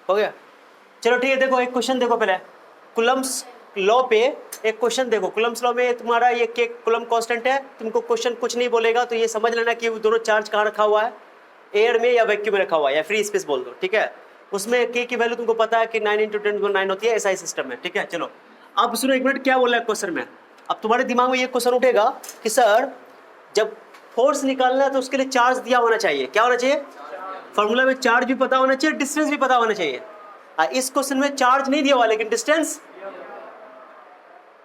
हो गया। चलो ठीक है, देखो एक क्वेश्चन देखो पहले कुलम्स लॉ पे एक क्वेश्चन देखो। कुलम्स लॉ में तुम्हारा ये के कुलम कांस्टेंट है, तुमको क्वेश्चन कुछ नहीं बोलेगा तो ये समझ लेना कि वो दोनों चार्ज कहाँ रखा हुआ है, एयर में या वैक्यूम में रखा हुआ है या फ्री स्पेस बोल दो, ठीक है। उसमें के की वैल्यू तुमको पता है कि 9 × 10⁹ होती है, ऐसा ही सिस्टम है, ठीक है। चलो अब सुनो एक मिनट क्या बोला है क्वेश्चन में। अब तुम्हारे दिमाग में ये क्वेश्चन उठेगा कि सर जब फोर्स निकालना है तो उसके लिए चार्ज दिया होना चाहिए, क्या होना चाहिए, फॉर्मूला में चार्ज भी पता होना चाहिए, डिस्टेंस भी पता होना चाहिए। इस क्वेश्चन में चार्ज नहीं दिया हुआ लेकिन डिस्टेंस,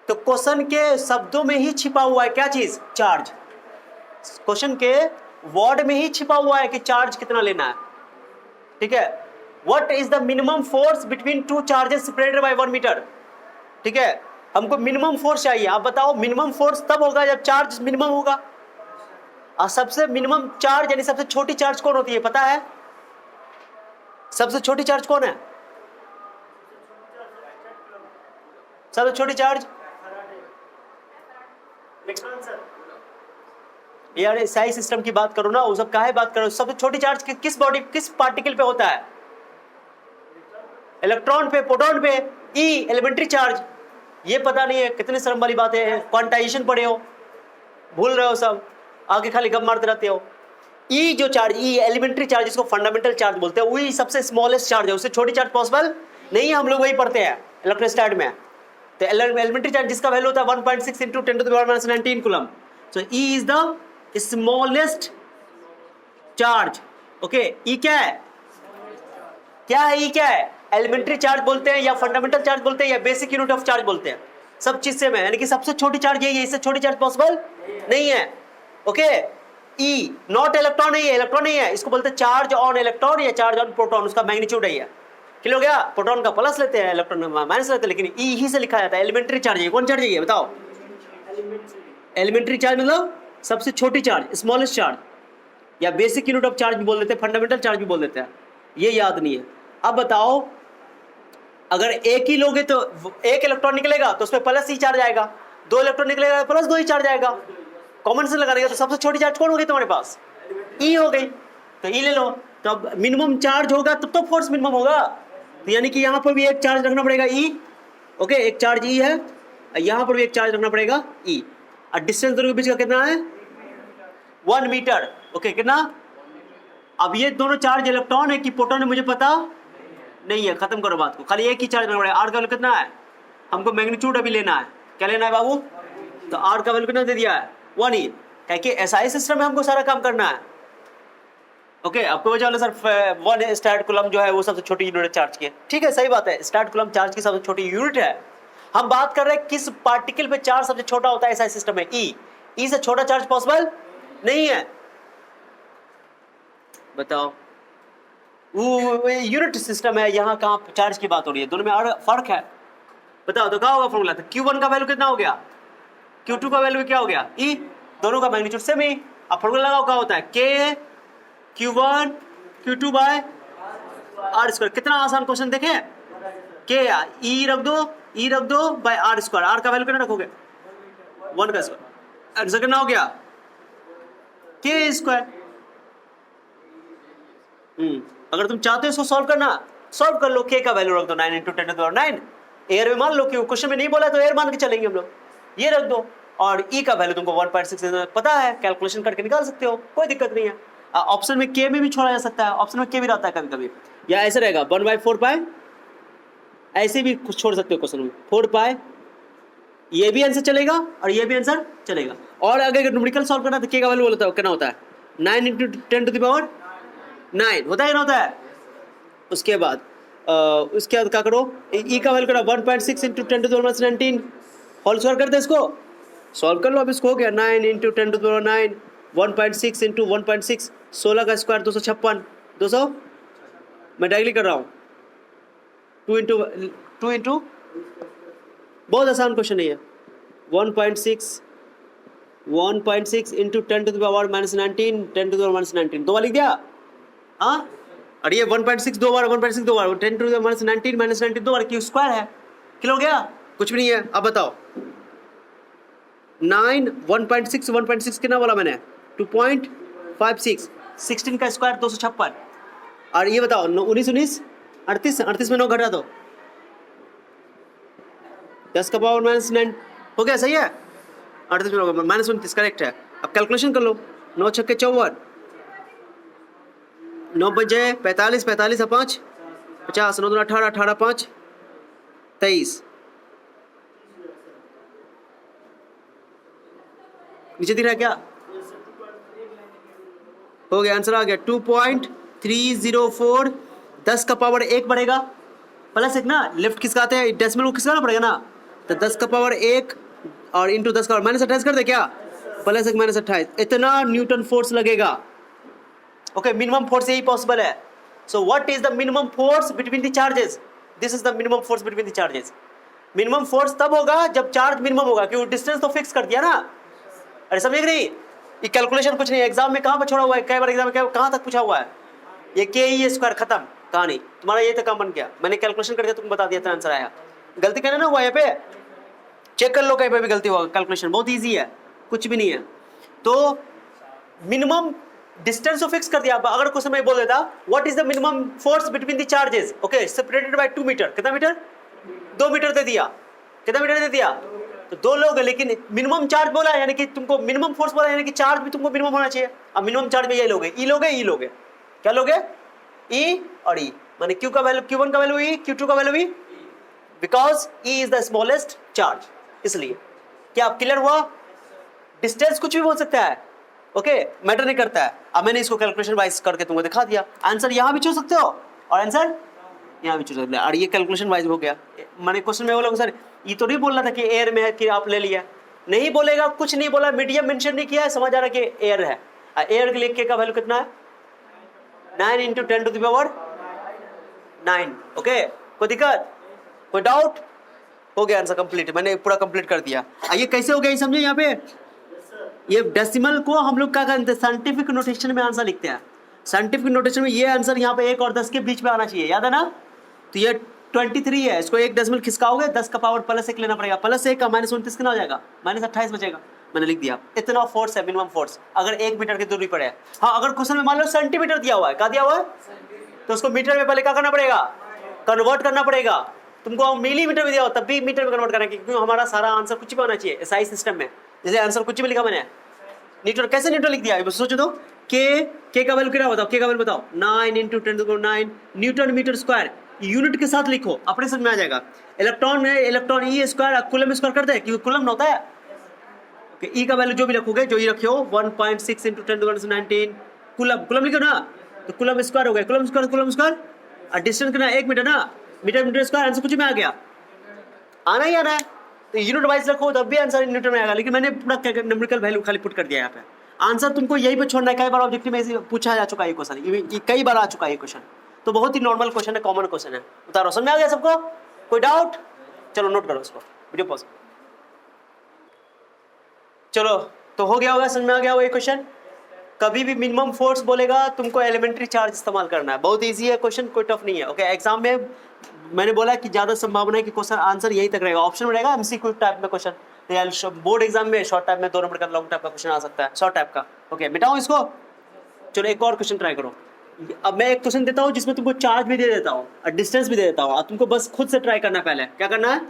तो क्वेश्चन के शब्दों में ही छिपा हुआ है क्या चीज, चार्ज। क्वेश्चन के वर्ड में ही छिपा हुआ है कि चार्ज कितना लेना है, ठीक है। What is the minimum force between two charges separated by 1 metre, ठीक है। हमको मिनिमम फोर्स चाहिए, आप बताओ मिनिमम फोर्स तब होगा जब चार्ज मिनिमम होगा। और सबसे मिनिमम चार्ज यानी सबसे छोटी चार्ज कौन होती है पता है, सबसे छोटी चार्ज कौन है, सबसे छोटी चार्ज यार साई सिस्टम की बात करो ना, वो सब काहे बात करो। सबसे छोटी चार्ज किस बॉडी किस पार्टिकल पे होता है, इलेक्ट्रॉन पे, प्रोटॉन पे, ई एलिमेंट्री चार्ज। ये पता नहीं है, कितनी शर्म वाली बात है, क्वांटाइजेशन पढ़े हो, भूल रहे हो सब, आगे खाली गप मारते रहते हो। ई जो चार्ज, ई एलिमेंट्री चार्ज, इसको फंडामेंटल चार्ज बोलते हैं, वही सबसे स्मॉलेस्ट चार्ज है, उससे छोटी चार्ज पॉसिबल नहीं है। हम लोग वही पढ़ते हैं इलेक्ट्रोस्टैट में। तो एलिमेंट्री चार्ज जिसका वैल्यू होता है 1.6 × 10⁻⁻19 coulomb, so e is the smallest charge, okay. E क्या है, क्या है ई क्या है, एलिमेंट्री चार्ज बोलते हैं या फंडामेंटल चार्ज बोलते हैं या बेसिक यूनिट ऑफ चार्ज बोलते हैं, सब चीज से में, यानी कि सबसे छोटी चार्ज यही है, इससे छोटी चार्ज पॉसिबल नहीं है, ओके। ई नॉट इलेक्ट्रॉन नहीं है, इलेक्ट्रॉन नहीं है, इसको बोलते हैं चार्ज ऑन इलेक्ट्रॉन या चार्ज ऑन प्रोटॉन, उसका मैग्नीट्यूड है। क्लियर हो गया, प्रोटॉन का प्लस लेते हैं, इलेक्ट्रॉन माइनस लेते हैं, लेकिन ई ही से लिखा जाता है। एलिमेंट्री चार्ज है, कौन चार्ज है बताओ, एलिमेंट्री चार्ज मतलब सबसे छोटी चार्ज, स्मॉलेस्ट चार्ज, या बेसिक यूनिट ऑफ चार्ज भी बोल देते हैं, फंडामेंटल चार्ज भी बोल देते हैं, ये याद नहीं है। अब बताओ अगर एक ही लोगे तो एक इलेक्ट्रॉन निकलेगा तो उसमें प्लस ही चार्ज आएगा, 2 इलेक्ट्रॉन निकलेगा प्लस 2 ही चार्ज आएगा। कॉमन सेंस लगाने का तो सबसे छोटी चार्ज कौन होगी तुम्हारे पास, ई हो गई, तो ई ले लो। तो अब मिनिमम चार्ज होगा तब तो फोर्स मिनिमम होगा, तो यानी कि यहाँ पर भी एक चार्ज रखना पड़ेगा ई, ओके, एक चार्ज ई है, यहाँ पर भी एक चार्ज रखना पड़ेगा ई। और डिस्टेंस दोनों के बीच का कितना है 1 मीटर, ओके, कितना। अब ये दोनों चार्ज इलेक्ट्रॉन है कि प्रोटॉन है मुझे पता नहीं है, खत्म करो बात को, खाली एक ही चार्ज रखना पड़ेगा। आर का वैल्यू कितना है, हमको मैग्नीट्यूड अभी लेना है, क्या लेना है बाबू, तो आर का वैल्यू कितना दे दिया है 1 ही, क्योंकि एसआई सिस्टम में हमको सारा काम करना है, ओके। आपको वजह वाला सर 1 स्टैट कूलम जो है वो सबसे छोटी यूनिट चार्ज की है, ठीक है, सही बात है, स्टैट कूलम चार्ज की सबसे छोटी यूनिट है। हम बात कर रहे हैं किस पार्टिकल पे चार्ज सबसे छोटा होता है, एसआई सिस्टम में ई से छोटा चार्ज पॉसिबल नहीं है, बताओ। वो यूनिट सिस्टम है, यहाँ कहाँ चार्ज की बात हो रही है, दोनों में फर्क है, बताओ तो क्या होगा फॉर्मूला, तो Q1 का वैल्यू कितना हो गया, Q2 का वैल्यू क्या हो गया ई, दोनों का मैग्नीट्यूड सेम ही। अब फॉर्मूला लगाओ क्या होता है K Q1 Q2 bye are square. कितना आसान क्वेश्चन देखे, K ई रख दो बाय आर स्क्वायर, आर का वैल्यू कितना रखोगे 1 का स्क्वायर, आंसर कितना हो गया K स्क्वायर। अगर तुम चाहते हो इसको सॉल्व करना, सॉल्व कर लो, K का वैल्यू रख दो 9 × 10⁹ एयर में मान लो, कि क्वेश्चन में नहीं बोला तो एयर मान के चलेंगे हम लोग, ये रख दो। और ई का वैल्यू तुमको 1.6 पता है, कैलकुलेशन करके निकाल सकते हो, कोई दिक्कत नहीं है। ऑप्शन में K में भी छोड़ा जा सकता है, ऑप्शन में K भी रहता है कभी कभी, या ऐसे रहेगा 1/4 पाई, ऐसे भी कुछ छोड़ सकते हो क्वेश्चन में 4 पाई, ये भी आंसर चलेगा और ये भी आंसर चलेगा। और अगर न्यूमेरिकल सॉल्व करना तो K का वैल्यू बोलता है कितना होता है 9 × 10⁻9 होता है ना, होता है। उसके बाद क्या करो, ई का वैल्यू करो 1.6 × 10⁻19 होल स्क्वायर करते इसको, सॉल्व कर लो। अब इसको हो गया 9 × 10⁻9 1.6 × 1.6 16 का स्क्वायर 256, 200 मैं डायरेक्टली कर रहा हूँ 2 × बहुत आसान क्वेश्चन है ये, 1.6 × 10⁻19 10⁻19 दो बार लिख दिया, हाँ। और ये 1.6 दो बार 10⁻19 -19 दो बार, क्यों स्क्वायर है, किलो हो गया, कुछ भी नहीं है। अब बताओ 9 1.6 कितना बोला मैंने 2.56, 16 का स्क्वायर 256, और ये बताओ 19 38 में 9 घटा दो, 10 का पावर -9 हो गया, सही है। 38 में -29 करेक्ट है। अब कैलकुलेशन कर लो, 9 छक्के 54, 9 बजे 45, 45 और 5 50, 9 दूना 18, 18 5 23, नीचे दिख रहा है क्या? हो गया, आंसर आ गया 2.304। 10 का पावर 1 बढ़ेगा, प्लस 1 ना, लेफ्ट खिसकाते हैं, डेसिमल को खिसकाना पड़ेगा ना, तो 10 का पावर 1 और इंटू 10 का पावर -28 कर दे क्या, प्लस 1 -28, इतना न्यूटन फोर्स लगेगा। ओके, मिनिमम फोर्स यही पॉसिबल है। So what is the minimum force between the charges? This is the minimum force between the charges. Minimum force तब होगा जब चार्ज मिनिमम होगा, क्योंकि डिस्टेंस तो फिक्स कर दिया ना। अरे समझ नहीं, ये कैलकुलेशन कुछ नहीं, एग्जाम में कहाँ पर छोड़ा हुआ है, कई बार एग्जाम में कहाँ तक पूछा हुआ है, ये के ई स्क्वायर खत्म कहानी, तुम्हारा ये तक काम बन गया। मैंने कैलकुलेशन करके तुमको बता दिया था, आंसर आया। गलती करना ना हुआ यहाँ पे, चेक कर लो कहीं पे भी गलती हुआ। कैलकुलेशन बहुत इजी है, कुछ भी नहीं है। तो मिनिमम डिस्टेंस तो फिक्स कर दिया। अगर कुछ समय बोल देता what is the minimum force between the charges, okay, separated by 2 metre, कितना मीटर? 2 मीटर दे दिया, कितना मीटर दे दिया? तो 2 लोग, लेकिन मिनिमम चार्ज बोला, यानी कि तुमको मिनिमम फोर्स बोला, यानी कि चार्ज भी तुमको मिनिमम होना चाहिए। अब मिनिमम चार्ज में ये लोगे, ई लोगे, ई लोगे, क्या लोगे? ई और ई, माने क्यू का वैल्यू, Q1 का वैल्यू ई, Q2 का value E, because E is the smallest charge, इसलिए। क्या आप क्लियर हुआ? डिस्टेंस कुछ भी बोल सकता है, ओके, मैटर नहीं करता है। अब मैंने इसको कैलकुलेशन वाइज करके तुमको दिखा दिया। आंसर यहाँ भी चूज सकते हो और आंसर यहाँ भी चूज सकते हो, और ये कैलकुलेशन वाइज हो गया। मैंने क्वेश्चन में बोला सर ये तो नहीं बोलना था कि एयर में है कि आप ले लिया, नहीं बोलेगा, कुछ नहीं बोला, मीडियम मेंशन नहीं किया है, समझ आ रहा है कि एयर है। एयर के लिए के का वैल्यू कितना है? 9 × 10⁹ ओके, कोई दिक्कत, कोई डाउट? हो गया आंसर कंप्लीट, मैंने पूरा कंप्लीट कर दिया। ये कैसे हो गया ये समझे। यहाँ पे ये डेसिमल को हम लोग क्या करते हैं, साइंटिफिक नोटेशन में आंसर लिखते हैं। साइंटिफिक नोटेशन में ये आंसर यहाँ पे 1 और 10 के बीच में आना चाहिए, याद है ना। तो ये 23 है, इसको 1 डेसिमल खिसकाओगे, 10 का पावर +1 लेना पड़ेगा, +1 का -29 कितना हो जाएगा? -28 बचेगा। मैंने लिख दिया, इतना फोर्स है मिनिमम फोर्स, अगर 1 मीटर की दूरी पड़े। हाँ, अगर क्वेश्चन में मान लो सेंटीमीटर दिया हुआ है, क्या दिया हुआ है, तो उसको मीटर में पहले क्या करना पड़ेगा, कन्वर्ट करना पड़ेगा। तुमको मिलीमीटर में दिया हो तब भी मीटर में कन्वर्ट करना, क्योंकि हमारा सारा आंसर कुछ भी होना चाहिए एसआई सिस्टम में। जैसे आंसर कुछ भी लिखा मैंने, न्यूटन, कैसे न्यूटन लिख दिया, सोचो तो। के का वैल्यू क्या बताओ, के का वैल्यू बताओ, 9 × 10⁹ न्यूटन मीटर स्क्वायर, यूनिट के साथ लिखो, अपने समझ में आ जाएगा। इलेक्ट्रॉन में electron E square coulomb square करते हैं, क्योंकि कूलम होता है। ई का वैल्यू जो भी रखोगे, जो ही रखे हो, 1.6 × 10⁻19 कूलम लिखो ना, तो कूलम स्क्वायर हो गया, कूलम स्क्वायर, और डिस्टेंस कितना, 1 मीटर ना, मीटर स्क्वायर, आंसर कुछ में आ गया, आना ही आना है। तो यूनिट वाइज रखो तब भी आंसर न्यूटन में आएगा, लेकिन मैंने पूरा न्यूमेरिकल वैल्यू खाली पुट कर दिया यहाँ पे। आंसर तुमको यहीं पे छोड़ना है। कई बार ऑब्जेक्टिव में पूछा जा चुका है ये क्वेश्चन, ये कई बार आ चुका है ये क्वेश्चन, तो बहुत ही नॉर्मल क्वेश्चन है, कॉमन क्वेश्चन है। उतारो, समझ में आ गया सबको, कोई डाउट? चलो नोट करो इसको, वीडियो पॉज। चलो, तो हो गया होगा, समझ में आ गया होगा ये क्वेश्चन। कभी भी मिनिमम फोर्स बोलेगा तुमको एलिमेंट्री चार्ज इस्तेमाल करना है, बहुत इजी है क्वेश्चन, कोई टफ नहीं है। ओके, एग्जाम में मैंने बोला कि ज्यादा संभावना है कि क्वेश्चन आंसर यही तक रहेगा, ऑप्शन में रहेगा एमसीक्यू टाइप में क्वेश्चन, बोर्ड एग्जाम में शॉर्ट टाइप में 2 नंबर का लॉन्ग टाइप का क्वेश्चन आ सकता है, शॉर्ट टाइप का। ओके, मिटाओ इसको। चलो एक और क्वेश्चन ट्राई करो। अब मैं एक क्वेश्चन देता हूँ जिसमें तुमको चार्ज भी दे देता हूँ और डिस्टेंस भी दे देता हूँ, तुमको बस खुद से ट्राई करना है। पहले क्या करना है,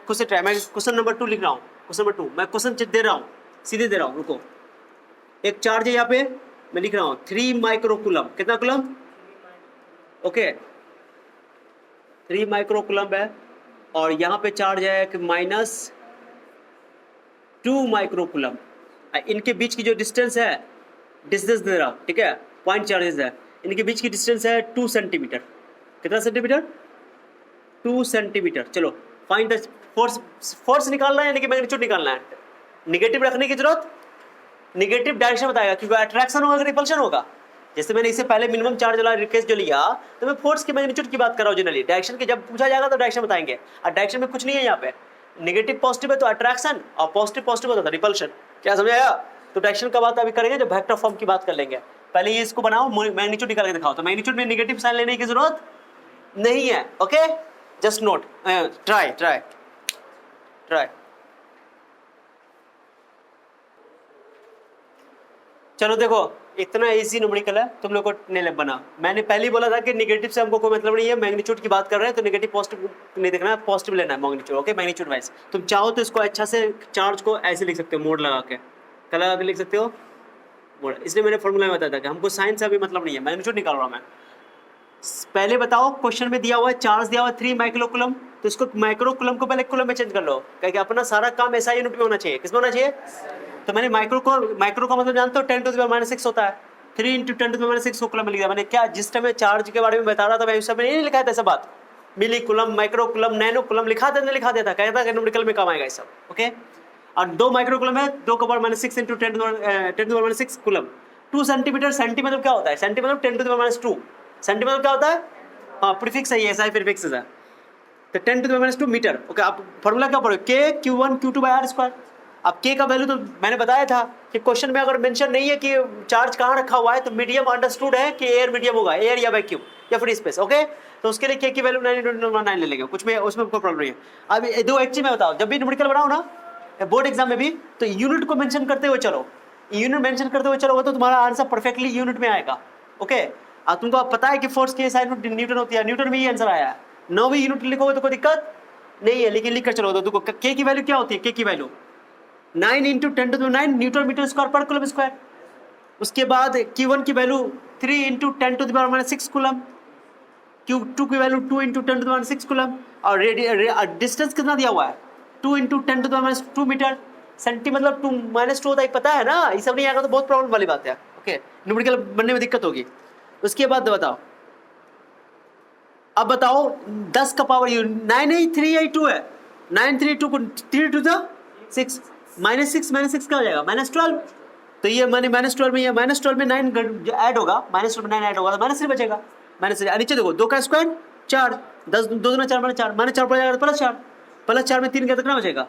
खुद से ट्राई। मैं क्वेश्चन नंबर 2 लिख रहा हूँ, क्वेश्चन नंबर 2 मैं क्वेश्चन दे रहा हूँ, सीधे दे रहा हूँ, रुको। एक चार्ज है यहाँ पे, मैं लिख रहा हूँ 3 माइक्रो कूलम, कितना कूलम? ओके, 3 माइक्रो कूलम है, और यहाँ पे चार्ज है कि -2 माइक्रो कूलम। इनके बीच की जो डिस्टेंस है, डिस्टेंस दे रहा हूँ, ठीक है, पॉइंट चार्जेस है, इनके बीच की डिस्टेंस है 2 सेंटीमीटर। कितना सेंटीमीटर? 2 सेंटीमीटर। चलो फाइंड द फोर्स निकालना है, यानी कि मैग्नीट्यूड निकालना है। निगेटिव रखने की जरूरत, निगेटिव डायरेक्शन बताएगा, क्योंकि अट्रैक्शन होगा कि रिपल्शन होगा। जैसे मैंने इससे पहले मिनिमम चार्ज वाला केस जो लिया, तो मैं फोर्स की मैग्नीट्यूड की बात कर रहा हूँ जनरली। डायरेक्शन के जब पूछा जाएगा तो डायरेक्शन बताएंगे, और डायरेक्शन में कुछ नहीं है यहाँ पे। निगेटिव पॉजिटिव है तो अट्रैक्शन, और पॉजिटिव होता था रिपल्शन। क्या समझ आया? तो डायरेक्शन का बात अभी करेंगे जब वेक्टर फॉर्म की बात कर लेंगे। पहले ये इसको बनाओ, मैग्नीट्यूड निकाल के दिखाओ। तो मैग्नीट्यूड में निगेटिव साइन लेने की जरूरत नहीं है। Okay, just note, try. चलो देखो, इतना इजी न्यूमेरिकल है, तुम लोग को नहीं बना। मैंने पहले ही बोला था कि नेगेटिव से हमको कोई मतलब नहीं है, मैग्नीट्यूड की बात कर रहे हैं तो नेगेटिव पॉजिटिव नहीं देखना है, पॉजिटिव लेना है मैग्नीट्यूड। ओके, मैग्नीट्यूड वाइज तुम चाहो तो इसको अच्छा से चार्ज को ऐसे लिख सकते हो, मोड लगा के, क्या लगा के लिख सकते हो, मोड। इसलिए मैंने फॉर्मूला में बताया था कि हमको साइन से अभी मतलब नहीं है, मैग्नीट्यूड निकाल रहा हूँ मैं। पहले बताओ, क्वेश्चन में दिया हुआ है चार्ज दिया हुआ है 3 माइक्रो कूलम, तो इसको माइक्रो कूलम को पहले कूलम में चेंज कर लो, क्योंकि अपना सारा काम ऐसा यूनिट में होना चाहिए। किसमें होना चाहिए? तो मैंने माइक्रो का मतलब जानते हो 10 टू द पावर -6 होता है, 3 × 10 टू द पावर -6 को कूलम में लिखा। मैंने क्या जिस टाइम चार्ज के बारे में बता रहा था मैं उस समय नहीं लिखा था ऐसा बात, milli coulomb, micro coulomb, nano coulomb लिखा था, नहीं लिखा देता, कहता है न्यूमेरिकल में काम आएगा ये सब। ओके, और 2 माइक्रो कूलम है, 2 का power -6 × 10 to the power -6 coulomb. 2 centimetre, centi मतलब क्या होता है? सेंटी मतलब 10 टू द पावर -2, सेंटी मतलब क्या होता है? हाँ, प्रीफिक्स है ये, ऐसा ही प्रीफिक्स है। तो 10 to the power -2 metre. Okay, आप फॉर्मूला क्या पढ़ो, K Q1 Q2 bye R²। अब K का वैल्यू तो मैंने बताया था कि क्वेश्चन में अगर मेंशन नहीं है कि चार्ज कहाँ रखा हुआ है, तो मीडियम अंडरस्टूड है कि एयर मीडियम होगा, एयर या वैक्यूम या फ्री स्पेस। ओके, तो उसके लिए K की वैल्यू 9 ले लेंगे, कुछ में उसमें कोई प्रॉब्लम नहीं है। अब दो एक चीज मैं बताओ, जब भी न्यूमेरिकल बनाओ ना बोर्ड एग्जाम में भी, तो यूनिट को मेंशन करते हुए चलो, यूनिट मेंशन करते हुए चलोगे तो तुम्हारा आंसर परफेक्टली यूनिट में आएगा। ओके, अब तुमको पता है कि फोर्स की साइन न्यूटन होती है, न्यूटन में ही आंसर आया है। 9वीं यूनिट लिखोगे तो कोई दिक्कत नहीं है, लेकिन लिख कर चलो। तो देखो K की वैल्यू क्या होती है, K की value 9 × 10 to the 9 newton metre square पर कूलम स्क्वायर। उसके बाद Q1 की value 3 × 10 to the power -6 coulomb, Q2 की value 2 × 10 to the power -6 coulomb, और डिस्टेंस कितना दिया हुआ है 2 × 10 to the power -2 metre. Centi मतलब 2 -2 होता है, पता है ना, ये सब नहीं आएगा तो बहुत प्रॉब्लम वाली बात है। ओके, न्यूमेरिकल बनने में दिक्कत होगी। उसके बाद बताओ, अब बताओ 10 का पावर 9 नहीं 3 या 2 है, 9 3 2 3 टू द 6 -6 क्या हो जाएगा -12। तो ये माने -12 में, ये -12 में 9 ऐड होगा, -12 में 9 ऐड होगा तो -3 बचेगा। -3 नीचे देखो, 2 का स्क्वायर 4, 10 2 दूना 4 -4 -4 पड़ जाएगा तो +4, +4 में 3 क्या कितना बचेगा,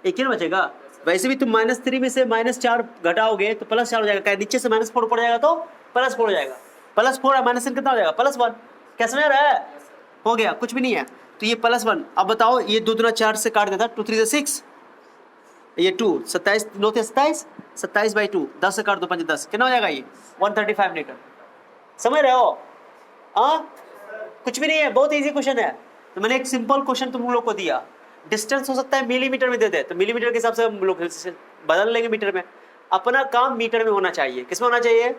1 ही बचेगा। वैसे भी तुम -3 में से -4 घटाओगे तो +4 हो जाएगा, नीचे से -4 पड़ जाएगा तो +4 हो जाएगा, +4 है -3 कितना हो जाएगा +1। कैसे समझ रहा है? हो गया, कुछ भी नहीं है, तो ये +1। अब बताओ, ये 2 दूना 4 से काट देता, 2 3 6, ये 2 27 9 27 27/2, 10 से काट दो 5 10, कितना हो जाएगा ये 135 मीटर। समझ रहे हो? हाँ, कुछ भी नहीं है, बहुत इजी क्वेश्चन है। तो मैंने एक सिंपल क्वेश्चन तुम लोग को दिया, डिस्टेंस हो सकता है मिलीमीटर में दे दे, तो मिलीमीटर के हिसाब से हम लोग बदल लेंगे मीटर में। अपना काम मीटर में होना चाहिए, किसमें होना चाहिए,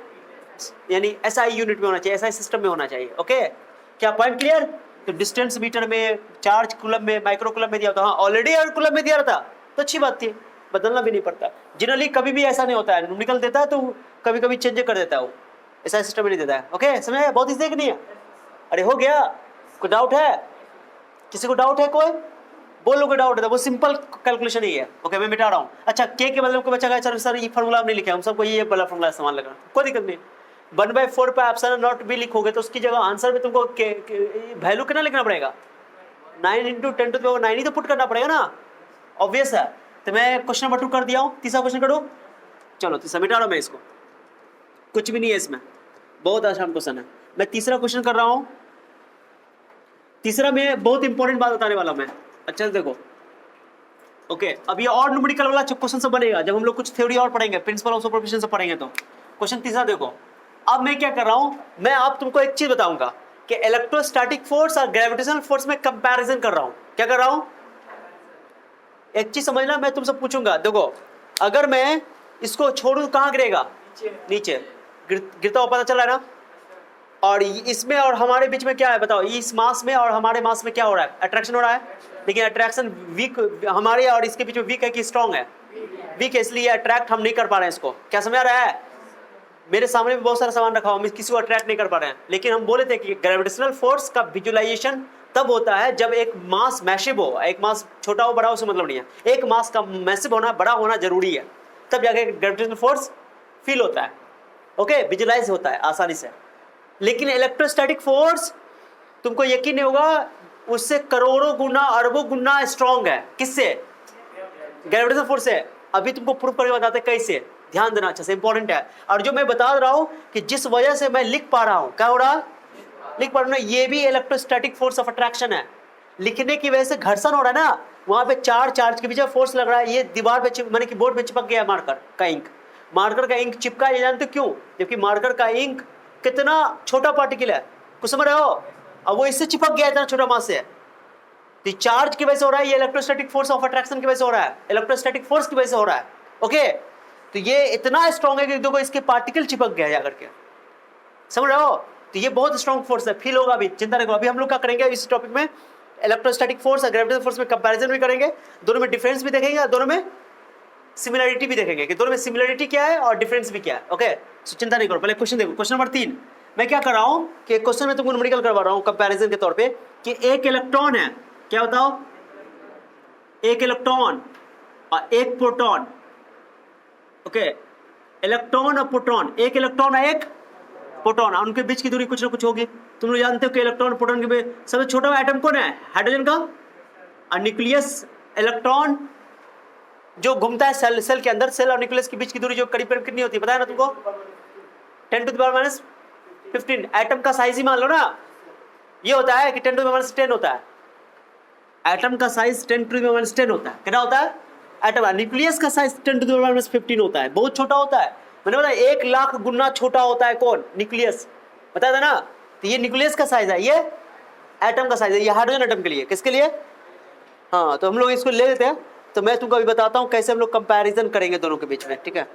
यानी SI यूनिट में होना चाहिए, SI सिस्टम में होना चाहिए। ओके, क्या पॉइंट क्लियर? तो डिस्टेंस मीटर में, चार्ज कूलम में, माइक्रो कूलम में दिया था, हाँ ऑलरेडी और कूलम में दिया था तो अच्छी बात थी, बदलना भी नहीं पड़ता। जनरली कभी भी ऐसा नहीं होता है, न्यूमेरिकल देता है तो कभी कभी चेंज कर देता है वो, SI सिस्टम में नहीं देता है। ओके, समझ, बहुत इजी नहीं है। अरे हो गया, कोई डाउट है? किसी को डाउट है? कोई बोलो कोई डाउट है, वो सिंपल कैलकुलेशन ही है। ओके, मैं मिटा रहा हूँ। अच्छा, K के बदले को बचा सर ये फॉर्मूला हमने लिखा है, हम सबको ये वाला फॉर्मूला इस्तेमाल लगा, कोई दिक्कत नहीं। 1/4 पे एप्सिलॉन नॉट भी लिखोगे तो उसकी जगह आंसर में तुमको वैल्यू कितना लिखना पड़ेगा, 9 × 10 टू द पावर 9 ही तो पुट करना पड़ेगा ना, ऑब्वियस है। तो मैं क्वेश्चन नंबर 2 कर दिया हूँ, तीसरा क्वेश्चन करो। चलो तीसरा मिटा रहा हूँ मैं इसको, कुछ भी नहीं है इसमें, बहुत आसान क्वेश्चन है। मैं तीसरा क्वेश्चन कर रहा हूँ। तीसरा में बहुत इंपॉर्टेंट बात बताने वाला मैं, अच्छा देखो। ओके, अब ये और न्यूमेरिकल वाला क्वेश्चन सब बनेगा जब हम लोग कुछ थ्योरी और पढ़ेंगे, प्रिंसिपल ऑफ सुपरपोजिशन से पढ़ेंगे। तो क्वेश्चन तीसरा देखो, अब मैं क्या कर रहा हूं, मैं आप तुमको एक चीज बताऊंगा कि इलेक्ट्रोस्टैटिक फोर्स और ग्रेविटेशनल फोर्स में कंपैरिजन कर रहा हूं। क्या कर रहा हूं, एक चीज समझना, मैं तुमसे पूछूंगा। देखो, अगर मैं इसको छोड़ू कहां गिरेगा, नीचे गिरता हुआ, पता चल रहा है ना। और इसमें और हमारे बीच में क्या है बताओ, इस मास में और हमारे मास में क्या हो रहा है, अट्रैक्शन हो रहा है। लेकिन अट्रैक्शन वीक हमारे और इसके बीच में वीक है कि स्ट्रांग है, वीक है, इसलिए अट्रैक्ट हम नहीं कर पा रहे हैं इसको। क्या समझ आ रहा है? मेरे सामने भी बहुत सारा सामान रखा हुआ, हम किसी को अट्रैक्ट नहीं कर पा रहे हैं। लेकिन हम बोले थे कि ग्रेविटेशनल फोर्स का विजुअलाइजेशन तब होता है जब एक मास मैसिव हो, एक मास छोटा हो बड़ा हो उससे मतलब नहीं है, एक मास का मैसिव होना, बड़ा होना जरूरी है, तब जाके ग्रेविटेशनल फोर्स फील होता है। ओके, विजुअलाइज होता है आसानी से। लेकिन इलेक्ट्रोस्टैटिक फोर्स तुमको यकीन नहीं होगा, उससे करोड़ों गुना अरबों गुना स्ट्रांग है। किससे? ग्रेविटेशनल फोर्स से। अभी तुमको प्रूफ करके बताते कैसे, ध्यान देना अच्छा से, इंपॉर्टेंट है। और जो मैं बता रहा हूं कि जिस वजह से मैं लिख पा रहा हूं, क्या हो रहा, लिख पा रहा हूं, ये भी इलेक्ट्रोस्टैटिक फोर्स ऑफ अट्रैक्शन है। लिखने की वजह से घर्षण हो रहा है ना, वहां पे चार चार्ज के बीच फोर्स लग रहा है, ये दीवार पे माने कि बोर्ड पे चिपक गया मार्कर का इंक, मार्कर का इंक चिपका, ये जानते हो क्यों? जबकि मार्कर का इंक कितना छोटा पार्टिकल है, कुछ समझ रहे हो? अब वो इससे चिपक गया इतना छोटा मास से, तो चार्ज की वजह से हो रहा है, ये इलेक्ट्रोस्टैटिक फोर्स ऑफ अट्रैक्शन की वजह से हो रहा है, इलेक्ट्रोस्टैटिक फोर्स की वजह से हो रहा है। ओके, तो ये इतना स्ट्रॉन्ग है कि देखो इसके पार्टिकल चिपक गया जाकर के, समझ रहे हो? तो ये बहुत स्ट्रॉन्ग फोर्स है, फील होगा, अभी चिंता नहीं करो। अभी हम लोग क्या करेंगे इस टॉपिक में, इलेक्ट्रोस्टैटिक फोर्स और ग्रेविटेशनल फोर्स में कंपैरिजन भी करेंगे, दोनों में डिफरेंस भी देखेंगे और दोनों में सिमिलरिटी भी देखेंगे कि दोनों में सिमिलरिटी क्या है और डिफरेंस भी क्या है। ओके, सो चिंता नहीं करो, पहले क्वेश्चन देखो। क्वेश्चन नंबर 3 मैं क्या कर रहा हूं कि क्वेश्चन में तुमको न्यूमेरिकल करवा रहा हूं कंपैरिजन के तौर पे कि एक इलेक्ट्रॉन है, क्या बताओ, एक इलेक्ट्रॉन और एक प्रोटॉन। ओके, इलेक्ट्रॉन और प्रोटॉन, एक इलेक्ट्रॉन और एक प्रोटॉन, उनके बीच की दूरी कुछ ना कुछ होगी। तुम लोग जानते हो कि इलेक्ट्रॉन प्रोटॉन के बीच सबसे छोटा एटम कौन है? हाइड्रोजन का। और न्यूक्लियस, इलेक्ट्रॉन जो घूमता है सेल के अंदर, सेल और न्यूक्लियस के बीच की दूरी जो करीब करीब कितनी होती है पता है ना तुमको? 10⁻⁻15। एटम का साइज ही मान लो ना, ये होता है कि 10⁻10 होता है। एटम का साइज 10⁻10 होता है। कितना होता है? एटम। न्यूक्लियस का साइज 10⁻15 होता है, बहुत छोटा होता है। मैंने बोला 1 लाख गुना छोटा होता है कौन? न्यूक्लियस। बताया था ना? तो ये न्यूक्लियस का साइज है, ये एटम का साइज है, ये हाइड्रोजन एटम के लिए। किसके लिए? हाँ, तो हम लोग इसको ले लेते हैं। तो मैं तुमको अभी बताता हूँ कैसे हम लोग कंपैरिजन करेंगे दोनों के बीच में, ठीक है?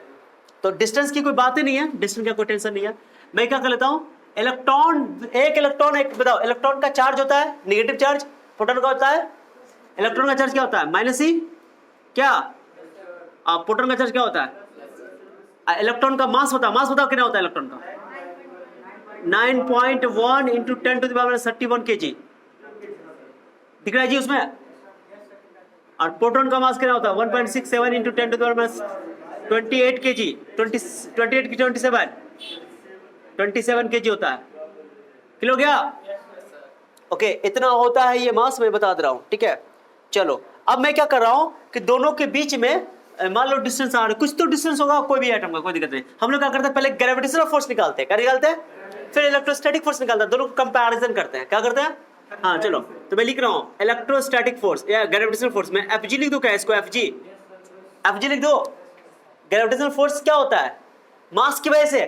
तो डिस्टेंस की कोई बात ही नहीं है, डिस्टेंस का कोई टेंशन नहीं है। मैं क्या कर लेता हूँ, इलेक्ट्रॉन, एक इलेक्ट्रॉन, एक बताओ, इलेक्ट्रॉन का चार्ज होता है नेगेटिव चार्ज, प्रोटॉन का होता है, इलेक्ट्रॉन का चार्ज क्या होता है? -e। क्या? प्रोटॉन का चार्ज क्या होता है? इलेक्ट्रॉन का मास होता है, मास बताओ कितना होता है इलेक्ट्रॉन का? 9.1 × 10⁻31 kg। दिख रहा है जी उसमें? और प्रोटॉन का मास कितना होता है? 1.67 × 10⁻28 kg, 27 kg होता है। किलो गया? ओके, इतना होता है ये मास, मैं बता दे रहा हूं, ठीक है? चलो, अब मैं क्या कर रहा हूं कि दोनों के बीच में मान लो डिस्टेंस आ रहा है, कुछ तो डिस्टेंस होगा कोई भी एटम का, कोई दिक्कत नहीं। हम लोग क्या करते हैं, पहले ग्रेविटेशनल फोर्स निकालते हैं, क्या निकालते हैं? फिर इलेक्ट्रोस्टैटिक फोर्स निकालते हैं, दोनों को कंपैरिजन करते हैं। क्या करते हैं? हाँ चलो, तो मैं लिख रहा हूँ इलेक्ट्रोस्टैटिक फोर्स या ग्रेविटेशनल फोर्स में Fg लिख दो। क्या इसको? Fg लिख दो। ग्रेविटेशनल फोर्स क्या होता है? मास की वजह से,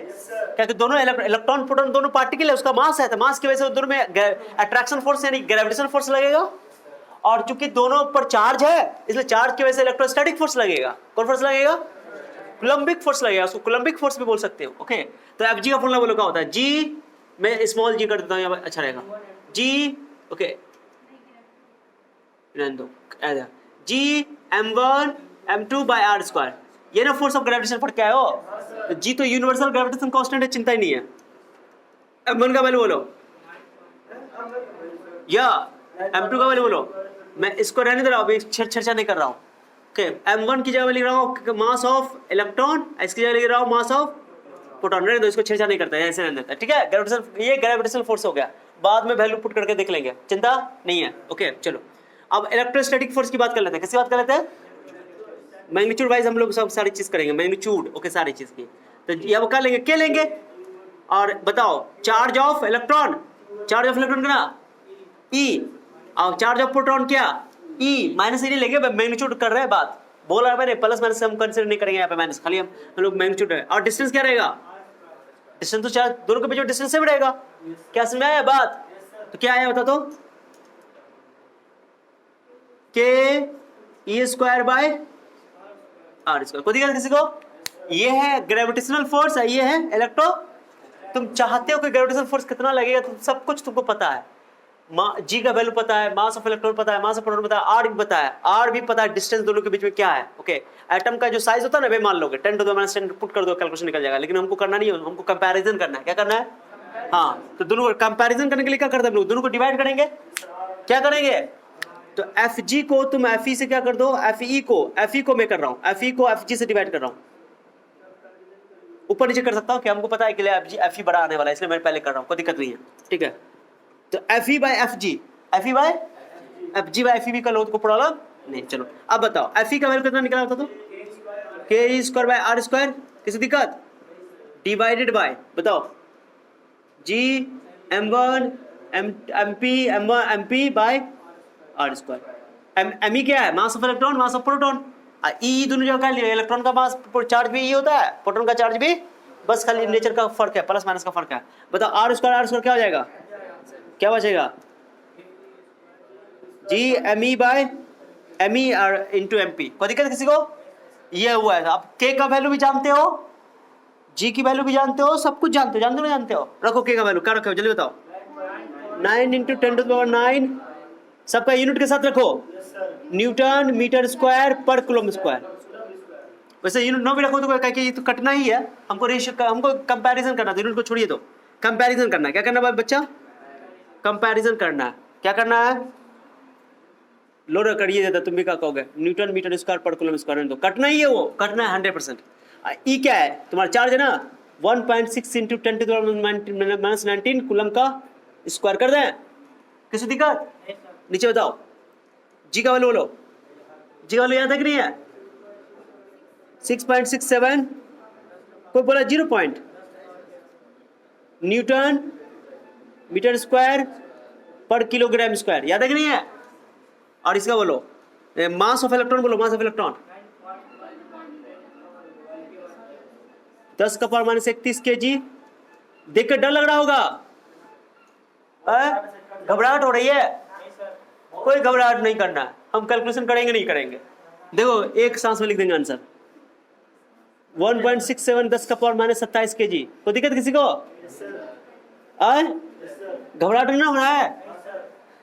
क्योंकि दोनों इलेक्ट्रॉन प्रोटॉन दोनों पार्टिकल है, उसका मास है, तो मास की वजह से दोनों में अट्रैक्शन फोर्स यानी ग्रेविटेशनल फोर्स लगेगा। और चूंकि दोनों पर चार्ज है, इसलिए चार्ज की वजह से इलेक्ट्रोस्टैटिक फोर्स लगेगा। कौन फोर्स लगेगा? कूलम्बिक फोर्स लगेगा, उसको कूलम्बिक फोर्स भी बोल सकते हो। ओके, तो Fg का फॉर्मूला बोलो क्या होता है? G, मैं स्मॉल g कर देता हूँ, अच्छा रहेगा। G, okay, G m1 m2/r²। ये ना फोर्स ऑफ ग्रेविटेशन पढ़ के आए हो? तो G तो यूनिवर्सल ग्रेविटेशन कांस्टेंट है, चिंता ही नहीं है। m1 का वैल्यू बोलो या m2 का वैल्यू बोलो। मैं इसको रहने दे रहा हूँ, अभी चर्चा नहीं कर रहा हूँ। ओके, m1 की जगह मैं लिख रहा हूँ मास ऑफ इलेक्ट्रॉन, इसकी जगह लिख रहा हूँ मास ऑफ प्रोटॉन। रहने दो, इसको चर्चा नहीं करता है, ऐसे रहने देता है, ठीक है? ग्रेविटेशन, ये ग्रेविटेशनल फोर्स हो गया, बाद में वैल्यू पुट करके देख लेंगे, चिंता नहीं है। ओके चलो, अब इलेक्ट्रोस्टैटिक फोर्स की बात कर लेते हैं। किसकी बात कर लेते हैं? मैग्नीट्यूड वाइज हम लोग सब सारी चीज करेंगे, मैग्नीट्यूड, ओके, सारी चीज की। तो ये अब कर लेंगे, क्या लेंगे? और बताओ, charge of electron, charge of electron कितना? E। और चार्ज ऑफ प्रोटॉन क्या? E। माइनस नहीं लेंगे, मैग्नीट्यूड कर रहे हैं बात, बोला है मैंने, प्लस माइनस हम कंसीडर नहीं करेंगे यहाँ पे, माइनस खाली हम लोग मैग्नीट्यूड है। और डिस्टेंस क्या रहेगा? डिस्टेंस तो चार्ज दोनों के बीच में डिस्टेंस से बढ़ेगा। क्या समझ आया बात? तो क्या आया बता तो? K⁻r²। कोई दिक्कत किसी को? ये है ग्रेविटेशनल फोर्स, ये है इलेक्ट्रो। तुम चाहते हो कि ग्रेविटेशनल फोर्स कितना लगेगा, तुम सब कुछ तुमको पता है। G का वैल्यू पता है, मास ऑफ इलेक्ट्रॉन पता है, मास ऑफ प्रोटॉन पता है, R भी पता है, R भी पता है, डिस्टेंस दोनों के बीच में क्या है। ओके, एटम का जो साइज होता है ना, वे मान लोगे 10⁻10 पुट कर दो, कैलकुलेशन निकल जाएगा। लेकिन हमको करना नहीं है, हमको कंपैरिजन करना है। क्या करना है? हाँ, तो दोनों को कंपैरिजन करने के लिए क्या करते हैं हम लोग? दोनों को डिवाइड करेंगे। क्या करेंगे? तो Fg को तुम Fe से क्या कर दो? Fe को मैं कर रहा हूँ, Fe को Fg से डिवाइड कर रहा हूँ। ऊपर नीचे कर सकता हूँ, क्या हमको पता है कि Fe बड़ा आने वाला है, इसलिए मैं पहले कर रहा हूँ, कोई दिक्कत नहीं है, ठीक है? तो Fe/Fg का लो को प्रॉब्लम नहीं। चलो अब बताओ, Fe का वैल्यू कितना निकला होता? तो K²/r²। किसी दिक्कत? डिवाइडेड बाय, बताओ, G m1 mp/r²। me क्या है? Mass of electron, mass of proton. E दोनों जगह का लिए, इलेक्ट्रॉन का मास चार्ज भी ई होता है, प्रोटॉन का चार्ज भी, बस खाली नेचर का फर्क है, प्लस माइनस का फर्क है। बताओ आर स्क्वायर क्या हो जाएगा, क्या बचेगा, G M E by M E और इंटू एम पी। कोई दिक्कत किसी को, ये हुआ है। आप के का वैल्यू भी जानते हो, जी की वैल्यू भी जानते हो, सब कुछ जानते हो, जानते हो ना जानते हो। रखो के का वैल्यू, क्या रखो जल्दी बताओ, 9 इंटू 10⁻⁹ सबका यूनिट के साथ रखो, न्यूटन मीटर स्क्वायर पर कूलम स्क्वायर। वैसे यूनिट नो भी रखो तो क्या ये तो कटना ही है, हमको रेशियो हमको कंपैरिजन करना है, यूनिट को छोड़िए, तो कंपैरिजन करना है। क्या करना है बच्चा, कंपैरिजन करना है। क्या करना है, लो करिए देता, तुम भी क्या कहोगे, न्यूटन मीटर स्क्वायर पर कूलम स्क्वायर, तो कटना ही है, वो कटना है 100%। ई क्या है तुम्हारा चार्ज है ना, 1.6 इंटू 10⁻⁻19 कूलम का स्क्वायर कर दें, किसी दिक्कत, नीचे बताओ जी का वैल्यू बोलो, जी का वैल्यू याद है कि नहीं है, 6.67, कोई बोला 0 पॉइंट, न्यूटन मीटर स्क्वायर पर किलोग्राम स्क्वायर, याद है कि नहीं है। और इसका बोलो मास ऑफ इलेक्ट्रॉन, बोलो मास ऑफ इलेक्ट्रॉन 10⁻31 kg। देख कर डर लग रहा होगा, घबराहट हो रही है, कोई घबराहट नहीं करना, हम कैलकुलेशन करेंगे नहीं करेंगे। देखो एक सांस में लिख देंगे आंसर, 1.67 10⁻27 kg। कोई दिक्कत किसी को, घबराहट नहीं हो रहा है,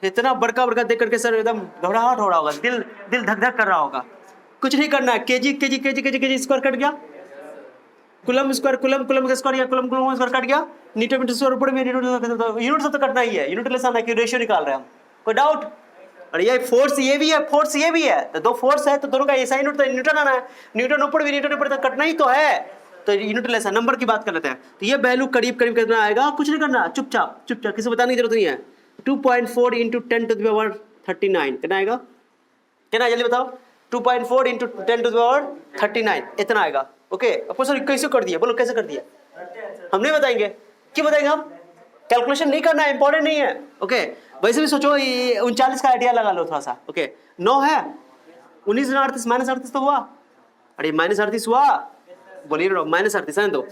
इतना बड़का बड़का देख करके सर एकदम घबराहट हो रहा होगा, दिल धक धक कर रहा होगा। कुछ नहीं करना है, KG KG KG KG KG square cut गया, कूलम स्क्वायर कूलम का स्क्वायर या कूलम स्क्वायर कट गया, मीटर मीटर स्क्वायर ऊपर में यूनिट से तो कटना ही है, यूनिट लेस आना है कि रेशियो निकाल रहे हैं हम, कोई डाउट। और ये फोर्स ये भी है, फोर्स ये भी है, तो दो फोर्स है तो दोनों का ऐसा यूनिट, तो न्यूटन आना है, न्यूटन ऊपर भी न्यूटन ऊपर, तो कटना ही तो है, तो यूनिट लेस है। नंबर की बात कर लेते हैं, तो ये वैल्यू करीब करीब कितना आएगा, कुछ नहीं करना, चुपचाप चुपचाप, किसी बताने की जरूरत नहीं है। 2.4 इंटू 10⁻39 कितना आएगा, कितना जल्दी बताओ, 2.4 इंटू 10⁻39 इतना आएगा। ओके अब सर कैसे कर दिया, बोलो कैसे कर दिया, हम नहीं बताएंगे, क्यों बताएंगे हम, कैलकुलेशन नहीं करना है, इंपॉर्टेंट नहीं है। ओके वैसे भी सोचो 39 का आइडिया लगा लो थोड़ा सा। ओके 9 है, 19 -38 तो हुआ, अरे -38 हुआ, बोलिए -38 है, तो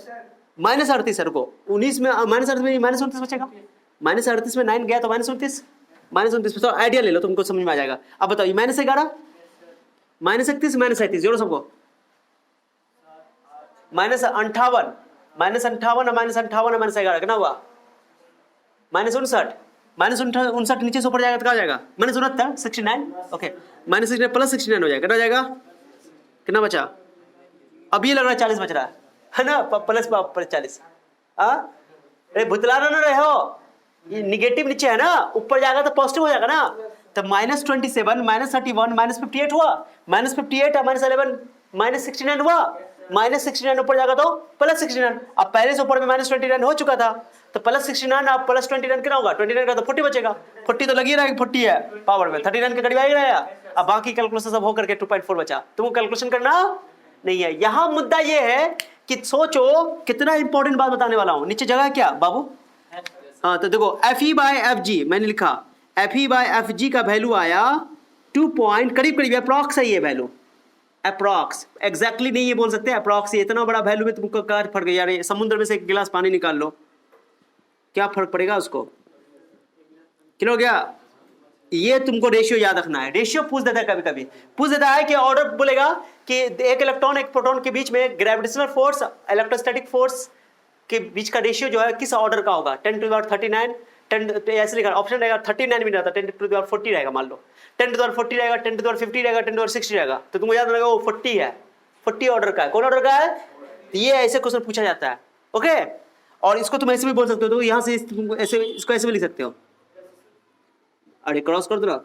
-38 सर को 19 में -38 में -29 बचेगा, -38 में 9 गया तो -29 तो आइडिया ले लो, तुमको समझ में आ जाएगा। अब बताओ -11 -31 -37 जोड़ो सबको, -58 -58 -11 कितना हुआ, -59 नीचे से ऊपर जाएगा तो क्या हो जाएगा, -69 69। ओके -69 + 69 हो जाएगा, कितना हो जाएगा, कितना बचा, अब ये लग रहा है 40 बच रहा है ना, प्लस 40। अरे भुतला ना रहे हो, ये निगेटिव नीचे है ना, ऊपर जाएगा तो पॉजिटिव हो जाएगा ना, तो -27 -31 -58 हुआ, -58 -11 -69 हुआ, -69 ऊपर जाएगा तो +69। अब पहले से ऊपर में -29 हो चुका था, तो +69 अब +29 कितना होगा, 29 का तो 40 बचेगा, 40 तो लगी रहेगा, 40 है पावर में, 39 के करीब आ ही रहेगा। अब बाकी कैलकुलेशन सब हो करके 2.4 बचा, तुमको कैलकुलेशन करना नहीं है। यहाँ मुद्दा ये है कि सोचो कितना इंपॉर्टेंट बात बताने वाला हूं, नीचे जगह क्या बाबू, हाँ तो देखो Fe/Fg मैंने लिखा, Fe/Fg का वैल्यू आया 2 पॉइंट करीब करीब, अप्रॉक्स है ये वैल्यू, अप्रॉक्स, एग्जैक्टली नहीं ये बोल सकते, अप्रॉक्स। इतना बड़ा वैल्यू में तुमको क्या फर्क है यार, समुद्र में से एक गिलास पानी निकाल लो, क्या फर्क पड़ेगा उसको, किलो हो गया। ये तुमको रेशियो याद रखना है, रेशियो पूछ देता है, कभी कभी पूछ देता है कि ऑर्डर बोलेगा कि एक इलेक्ट्रॉन एक प्रोटॉन के बीच में ग्रेविटेशनल फोर्स इलेक्ट्रोस्टैटिक फोर्स के बीच का रेशियो जो है किस ऑर्डर का होगा, 10⁻39 10 ऐसे लिखा ऑप्शन रहेगा, 39 भी नहीं रहता, 10⁻40 रहेगा, मान लो 10⁻40 रहेगा, 10⁻50 रहेगा, 10⁻60 रहेगा, तो तुमको याद रहेगा वो 40 है, 40 ऑर्डर का है, कौन ऑर्डर का है, ये ऐसे क्वेश्चन पूछा जाता है। ओके और इसको तुम ऐसे भी बोल सकते हो, तो यहाँ से ऐसे इसको ऐसे भी लिख सकते हो, अरे क्रॉस कर दो ना,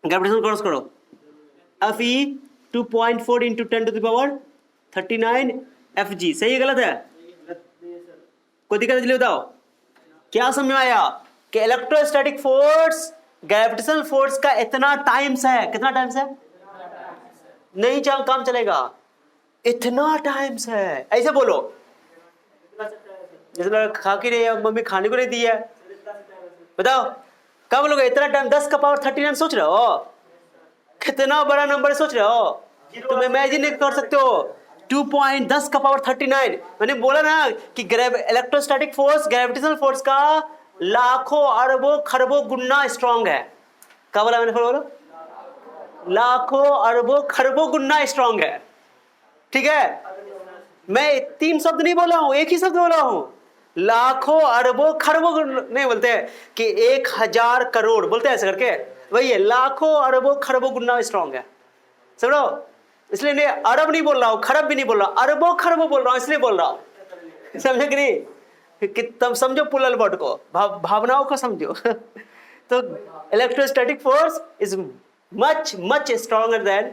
ग्रेविटेशन क्रॉस करो, Fe 2.4 इंटू 10⁻39 Fg, सही है गलत है, कोई दिक्कत इसलिए बताओ, क्या समझ में आया कि इलेक्ट्रोस्टैटिक फोर्स ग्रेविटेशनल फोर्स का इतना टाइम्स है, कितना टाइम्स है, नहीं काम चलेगा, इतना टाइम्स है, ऐसे बोलो, जैसे खा के नहीं, मम्मी खाने को नहीं दी है, बताओ कब बोलोगे, इतना टाइम 10⁻39 सोच रहे हो, कितना बड़ा नंबर सोच रहे हो, तुम इमेजिन कर सकते हो 2.10 का पावर 39। मैंने बोला ना कि इलेक्ट्रोस्टैटिक फोर्स ग्रेविटेशनल फोर्स का लाखों अरबों खरबों गुना स्ट्रांग है। क्या बोला मैंने, फिर बोलो, लाखों अरबों खरबों गुना स्ट्रांग है। ठीक है, मैं 3 शब्द नहीं बोला हूं, एक ही शब्द बोला हूं। लाखों अरबों खरबों नहीं बोलते हैं कि 1000 करोड़ बोलते हैं ऐसे करके, वही है, लाखों अरबों खरबों गुना स्ट्रांग है। समझो, इसलिए नहीं अरब नहीं बोल रहा हूं, खरब भी नहीं बोल रहा, अरबों खरबों बोल रहा हूं, इसलिए बोल रहा हूं। समझे कि नहीं? कि तब समझो पुलल वर्ड को, भावनाओं को समझो। तो electrostatic force is much much stronger than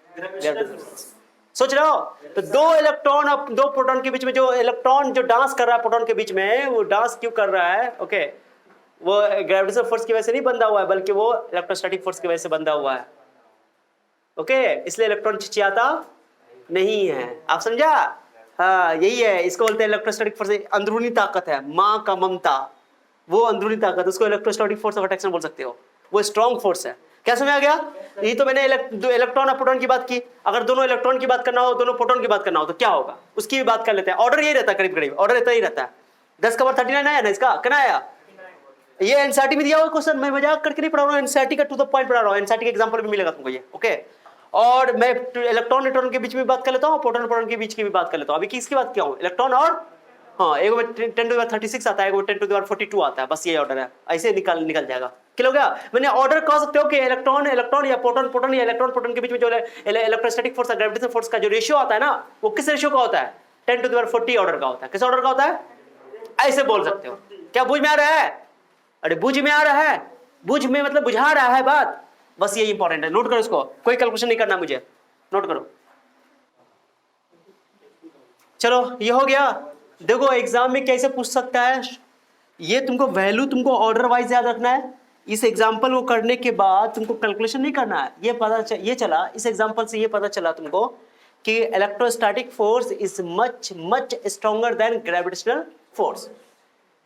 gravitational force. सोच रहे हो? तो दो इलेक्ट्रॉन और दो प्रोटॉन के बीच में, जो इलेक्ट्रॉन जो डांस कर रहा है प्रोटॉन के बीच में, वो डांस क्यों कर रहा है? ओके, वो ग्रेविटेशनल फोर्स की वजह से नहीं बंधा हुआ है, बल्कि वो इलेक्ट्रोस्टैटिक फोर्स की वजह से बंधा हुआ है। ओके, इसलिए इलेक्ट्रॉन चिचियाता नहीं है। आप समझा? हाँ, यही है, इसको बोलते हैं इलेक्ट्रोस्टैटिक फोर्स। अंदरूनी ताकत है, माँ का ममता, वो अंदरूनी ताकत, उसको इलेक्ट्रोस्टैटिक फोर्स ऑफ अट्रैक्शन बोल सकते हो। वो स्ट्रॉन्ग फोर्स है। क्या समझ आ गया? ये तो मैंने इलेक्ट्रॉन और प्रोटॉन की बात की। अगर दोनों इलेक्ट्रॉन की बात करना हो, दोनों प्रोटॉन की बात करना हो, तो क्या होगा उसकी भी बात कर लेते हैं। ऑर्डर यही रहता है, करीब करीब ऑर्डर रहता ही रहता है। 10 का पावर 39 आया ना इसका, कितना आया? ये एनसीईआरटी में दिया हुआ क्वेश्चन, मैं मजाक करके नहीं पढ़ा रहा हूँ, एनसीईआरटी का टू द पॉइंट पढ़ा रहा हूँ। एनसीईआरटी का एग्जांपल भी मिलेगा तुमको ये। ओके, और मैं इलेक्ट्रॉन न्यूट्रॉन के बीच में बात कर लेता हूँ, प्रोटॉन प्रोटॉन के बीच की भी बात कर लेता हूँ। अभी किसकी बात किया हूँ? इलेक्ट्रॉन और, हाँ, एक में 10⁻36 आता है, एक में 10⁻42 आता है, बस ये ऑर्डर है। ऐसे निकल जाएगा। क्या हो गया? मैंने ऑर्डर कह सकते हो कि इलेक्ट्रॉन इलेक्ट्रॉन या प्रोटॉन प्रोटॉन या इलेक्ट्रॉन प्रोटॉन के बीच में जो इलेक्ट्रोस्टैटिक फोर्स और ग्रेविटेशनल फोर्स का जो रेशियो आता है ना, वो किस रेशियो का होता है? 10⁻40 ऑर्डर का होता है। किस ऑर्डर का होता है? ऐसे बोल सकते हो। क्या बुझ में आ रहा है? अरे बुझ में आ रहा है, बुझ में मतलब बुझा रहा है बात, बस ये इंपॉर्टेंट है। नोट करो इसको, कोई कैलकुलेशन नहीं करना मुझे, नोट करो। चलो, ये हो गया। देखो एग्जाम में कैसे पूछ सकता है ये, तुमको वैल्यू तुमको ऑर्डर वाइज याद रखना है। इस एग्जाम्पल को करने के बाद तुमको कैलकुलेशन नहीं करना है। ये चला इस एग्जाम्पल से, ये पता चला तुमको कि electrostatic force is much much stronger than gravitational force.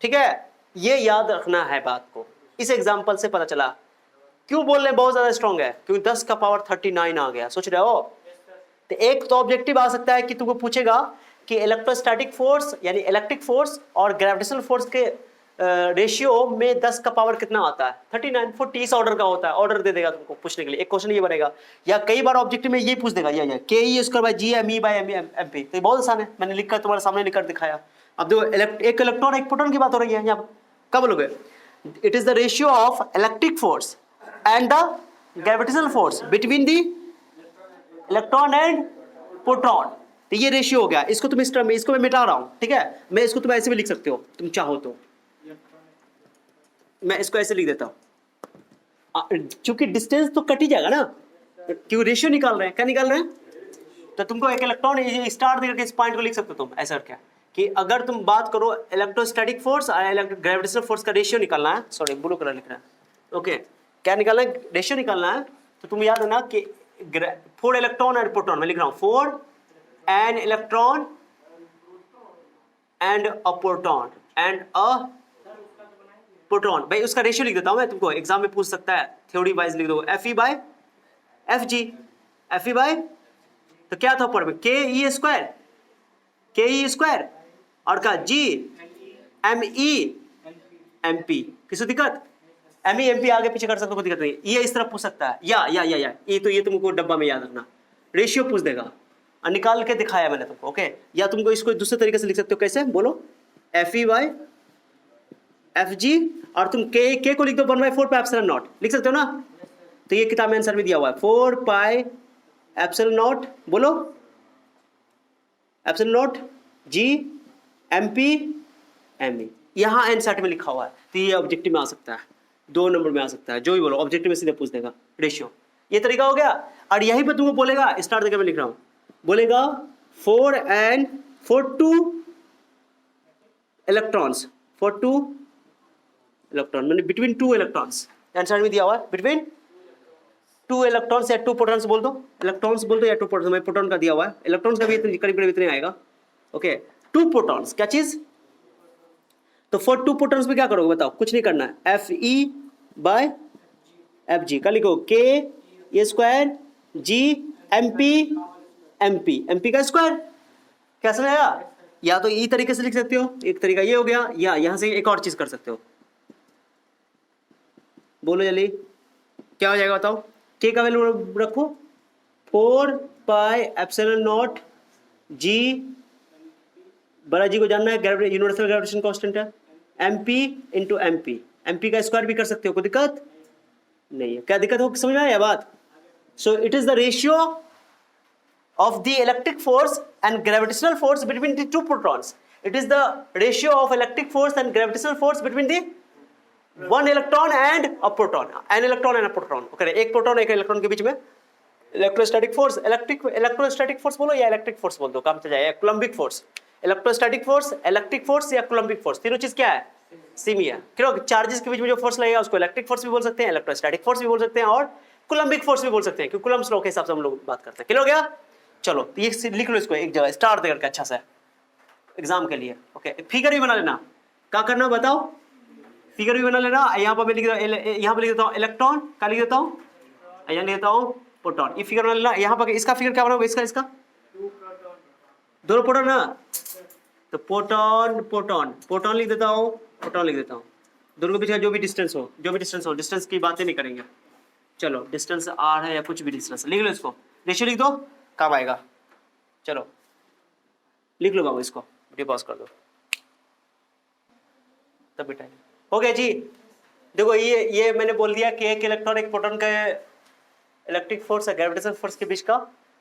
ठीक है, ये याद रखना है बात को। इस एग्जाम्पल से पता चला। क्यों बोल रहे बहुत ज्यादा स्ट्रॉन्ग है? क्योंकि 10 का पावर 39 आ गया। सोच रहे हो? तो एक तो ऑब्जेक्टिव आ सकता है कि तुमको पूछेगा कि इलेक्ट्रोस्टैटिक फोर्स यानी इलेक्ट्रिक फोर्स और ग्रेविटेशनल फोर्स के रेशियो में 10 का पावर कितना आता है? 39, 40 इस ऑर्डर का होता है। ऑर्डर दे देगा तुमको पूछने के लिए। एक क्वेश्चन ये बनेगा, या कई बार ऑब्जेक्टिव में ये पूछ देगा, ये K E square by G M E by M P. तो बहुत आसान है, मैंने लिखकर तुम्हारे सामने लिखकर दिखाया। अब देखो, एक इलेक्ट्रॉन एक प्रोटॉन की बात हो रही है यहाँ। कब बोलोगे? It is the ratio of electric force and the gravitational force between the electron and proton. तो ये रेशियो हो गया। इसको तुम इस टर्म में, इसको मैं मिटा रहा हूं। ठीक है, मैं इसको तुम ऐसे भी लिख सकते हो, तुम चाहो तो। मैं इसको ऐसे लिख देता हूं, चूंकि डिस्टेंस तो कट ही जाएगा ना, क्यों रेशियो निकाल रहे हैं। क्या निकाल रहे हैं? तो तुमको एक इलेक्ट्रॉन स्टार देकर इस पॉइंट को लिख सकते हो तुम ऐसा क्या, कि अगर तुम बात करो इलेक्ट्रोस्टैटिक फोर्स और ग्रेविटेशनल फोर्स का रेशियो निकालना है, सॉरी ब्लू कलर लिख रहा है। ओके, क्या निकालना है? रेशियो निकालना है। तो तुम याद है ना कि 4 इलेक्ट्रॉन एंड प्रोटॉन, मैं लिख रहा हूं 4 an electron and a proton and a proton. भाई उसका रेशियो लिख देता हूं मैं, तुमको एग्जाम में पूछ सकता है, थ्योरी वाइज लिख दो Fe by Fg। Fe by, तो क्या था ऊपर में? के ई स्क्वायर और का G M E M P. किसी दिक्कत? एम ई एम पी आगे पीछे कर सकते हो, कोई दिक्कत नहीं। ये इस तरह पूछ सकता है, या ये तो ये तुमको डब्बा में याद रखना, रेशियो पूछ देगा और निकाल के दिखाया मैंने तुमको। ओके, या तुमको इसको दूसरे तरीके से लिख सकते हो। कैसे बोलो? Fe बाय Fg, और तुम के को लिख दो 1/4 पाई एप्सिलॉन नॉट, लिख सकते हो ना? तो ये किताब में आंसर में दिया हुआ है 4 पाई एप्सिलॉन नॉट। बोलो, epsilon naught G M P M E, यहाँ एनसीईआरटी में लिखा हुआ है। तो ये ऑब्जेक्टिव में आ सकता है, 2 नंबर में आ सकता है, जो भी बोलो ऑब्जेक्टिव में सीधे पूछ देगा रेशियो। ये तरीका हो गया। और यहीं पे तुमको बोलेगा, स्टार्ट देकर मैं लिख रहा हूँ, बोलेगा 4 इलेक्ट्रॉन्स, 2 इलेक्ट्रॉन मैंने बिटवीन 2 इलेक्ट्रॉन्स, आंसर में दिया हुआ है बिटवीन 2 इलेक्ट्रॉन्स या 2 प्रोटॉन्स बोल दो, इलेक्ट्रॉन्स बोल दो या 2 प्रोटॉन्स। मैं प्रोटॉन का दिया हुआ है, इलेक्ट्रॉन्स का भी करीब करीब इतने आएगा। ओके, 2 प्रोटॉन्स, क्या चीज? तो फॉर 2 प्रोटॉन्स में क्या करोगे बताओ? कुछ नहीं करना है, Fe बाय Fg का लिखो, के ए स्क्वायर जी MP MP MP का स्क्वायर। कैसे आया? या तो ई तरीके से लिख सकते हो, एक तरीका ये हो गया, या यहां से एक और चीज कर सकते हो। बोलो जल्दी क्या हो जाएगा बताओ। के का वैल्यू रखो 4 पाई एप्सिलॉन नॉट जी, बड़ा जी को जानना है, यूनिवर्सल ग्रेविटेशन कांस्टेंट है, MP इंटू MP। MP का स्क्वायर भी कर सकते हो, कोई दिक्कत नहीं है। क्या दिक्कत हो, समझ में आया बात? So it is the ratio of the electric force and gravitational force between the two protons. It is the ratio of electric force and gravitational force between the one electron and a proton. An electron and a proton. Okay, एक proton एक electron के बीच में electrostatic force, electrostatic force बोलो या electric force बोल दो, काम चल जाएगा। coulombic force, electrostatic force, electric force या coulombic force, तीनों चीज क्या है? सेम ही है। क्यों? चार्जेस के बीच में जो फोर्स लगेगा उसको इलेक्ट्रिक फोर्स भी बोल सकते हैं, इलेक्ट्रोस्टैटिक फोर्स भी बोल सकते हैं, और coulombic फोर्स भी बोल सकते हैं, क्योंकि कूलम्ब्स लॉ के हिसाब से हम लोग बात करते हैं। क्लियर हो गया? चलो ये लिख लो इसको एक जगह स्टार देकर के अच्छा सा एग्जाम के लिए। ओके, फिगर भी बना लेना। क्या करना बताओ? फिगर भी बना लेना। यहाँ पर मैं लिख देता हूँ इलेक्ट्रॉन, क्या लिख देता हूँ? यहाँ लिख देता हूँ प्रोटॉन। ये फिगर बना लेना। यहाँ पर इसका फिगर क्या बनाओगे? इसका दोनों प्रोटॉन ना, तो प्रोटॉन लिख देता हूँ, प्रोटॉन लिख देता हूँ। दोनों के बीच का जो भी डिस्टेंस हो, डिस्टेंस की बातें नहीं करेंगे। चलो डिस्टेंस r है या कुछ भी डिस्टेंस, लिख लो इसको, रेशियो लिख दो, काम आएगा। चलो लिख लो बाबू, इसको वीडियो पॉज कर दो तब बेटा हो गया जी। देखो ये मैंने बोल दिया कि एक इलेक्ट्रॉन एक प्रोटॉन का इलेक्ट्रिक फोर्स और ग्रेविटेशनल फोर्स के बीच का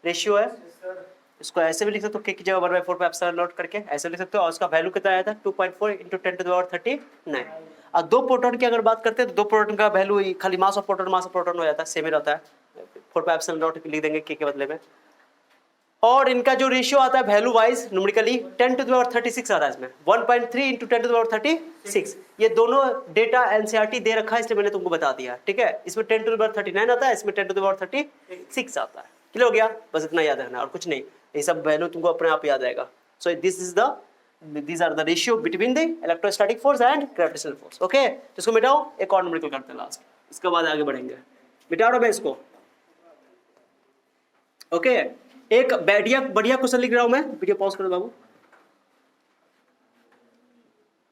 रेशियो है। इसको ऐसे भी लिख सकते हो, के की जगह 1/4 पे एप्सिलॉन नॉट करके ऐसे लिख सकते हो, और उसका वैल्यू कितना आया था 2.4 × 10⁻39। और दो प्रोटॉन की अगर बात करते हैं तो दो प्रोटॉन का वैल्यू खाली मास ऑफ प्रोटॉन हो जाता है, सेम ही रहता है, 4 पे एप्सिलॉन नॉट लिख देंगे के बदले में। और इनका जो रेशियो आता है वैल्यू वाइज न्यूमेरिकली 10⁻36 आता है इसमें, 1.3 × 10⁻36। ये दोनों डेटा एनसीईआरटी दे रखा है, इसलिए मैंने तुमको बता दिया, ठीक है। इसमें 10⁻39 आता है, इसमें 10⁻36 आता है। क्लियर हो गया? बस इतना याद रखना और कुछ नहीं, ये सब वैल्यू तुमको अपने आप याद आएगा। सो these are the ratio between the electrostatic force and gravitational force. Okay, तो इसको मिटाओ, एक और न्यूमेरिकल करते हैं लास्ट, इसके बाद आगे बढ़ेंगे। मिटा रहा मैं इसको। ओके, एक बढ़िया क्वेश्चन लिख रहा हूं मैं, वीडियो पॉज करो बाबू।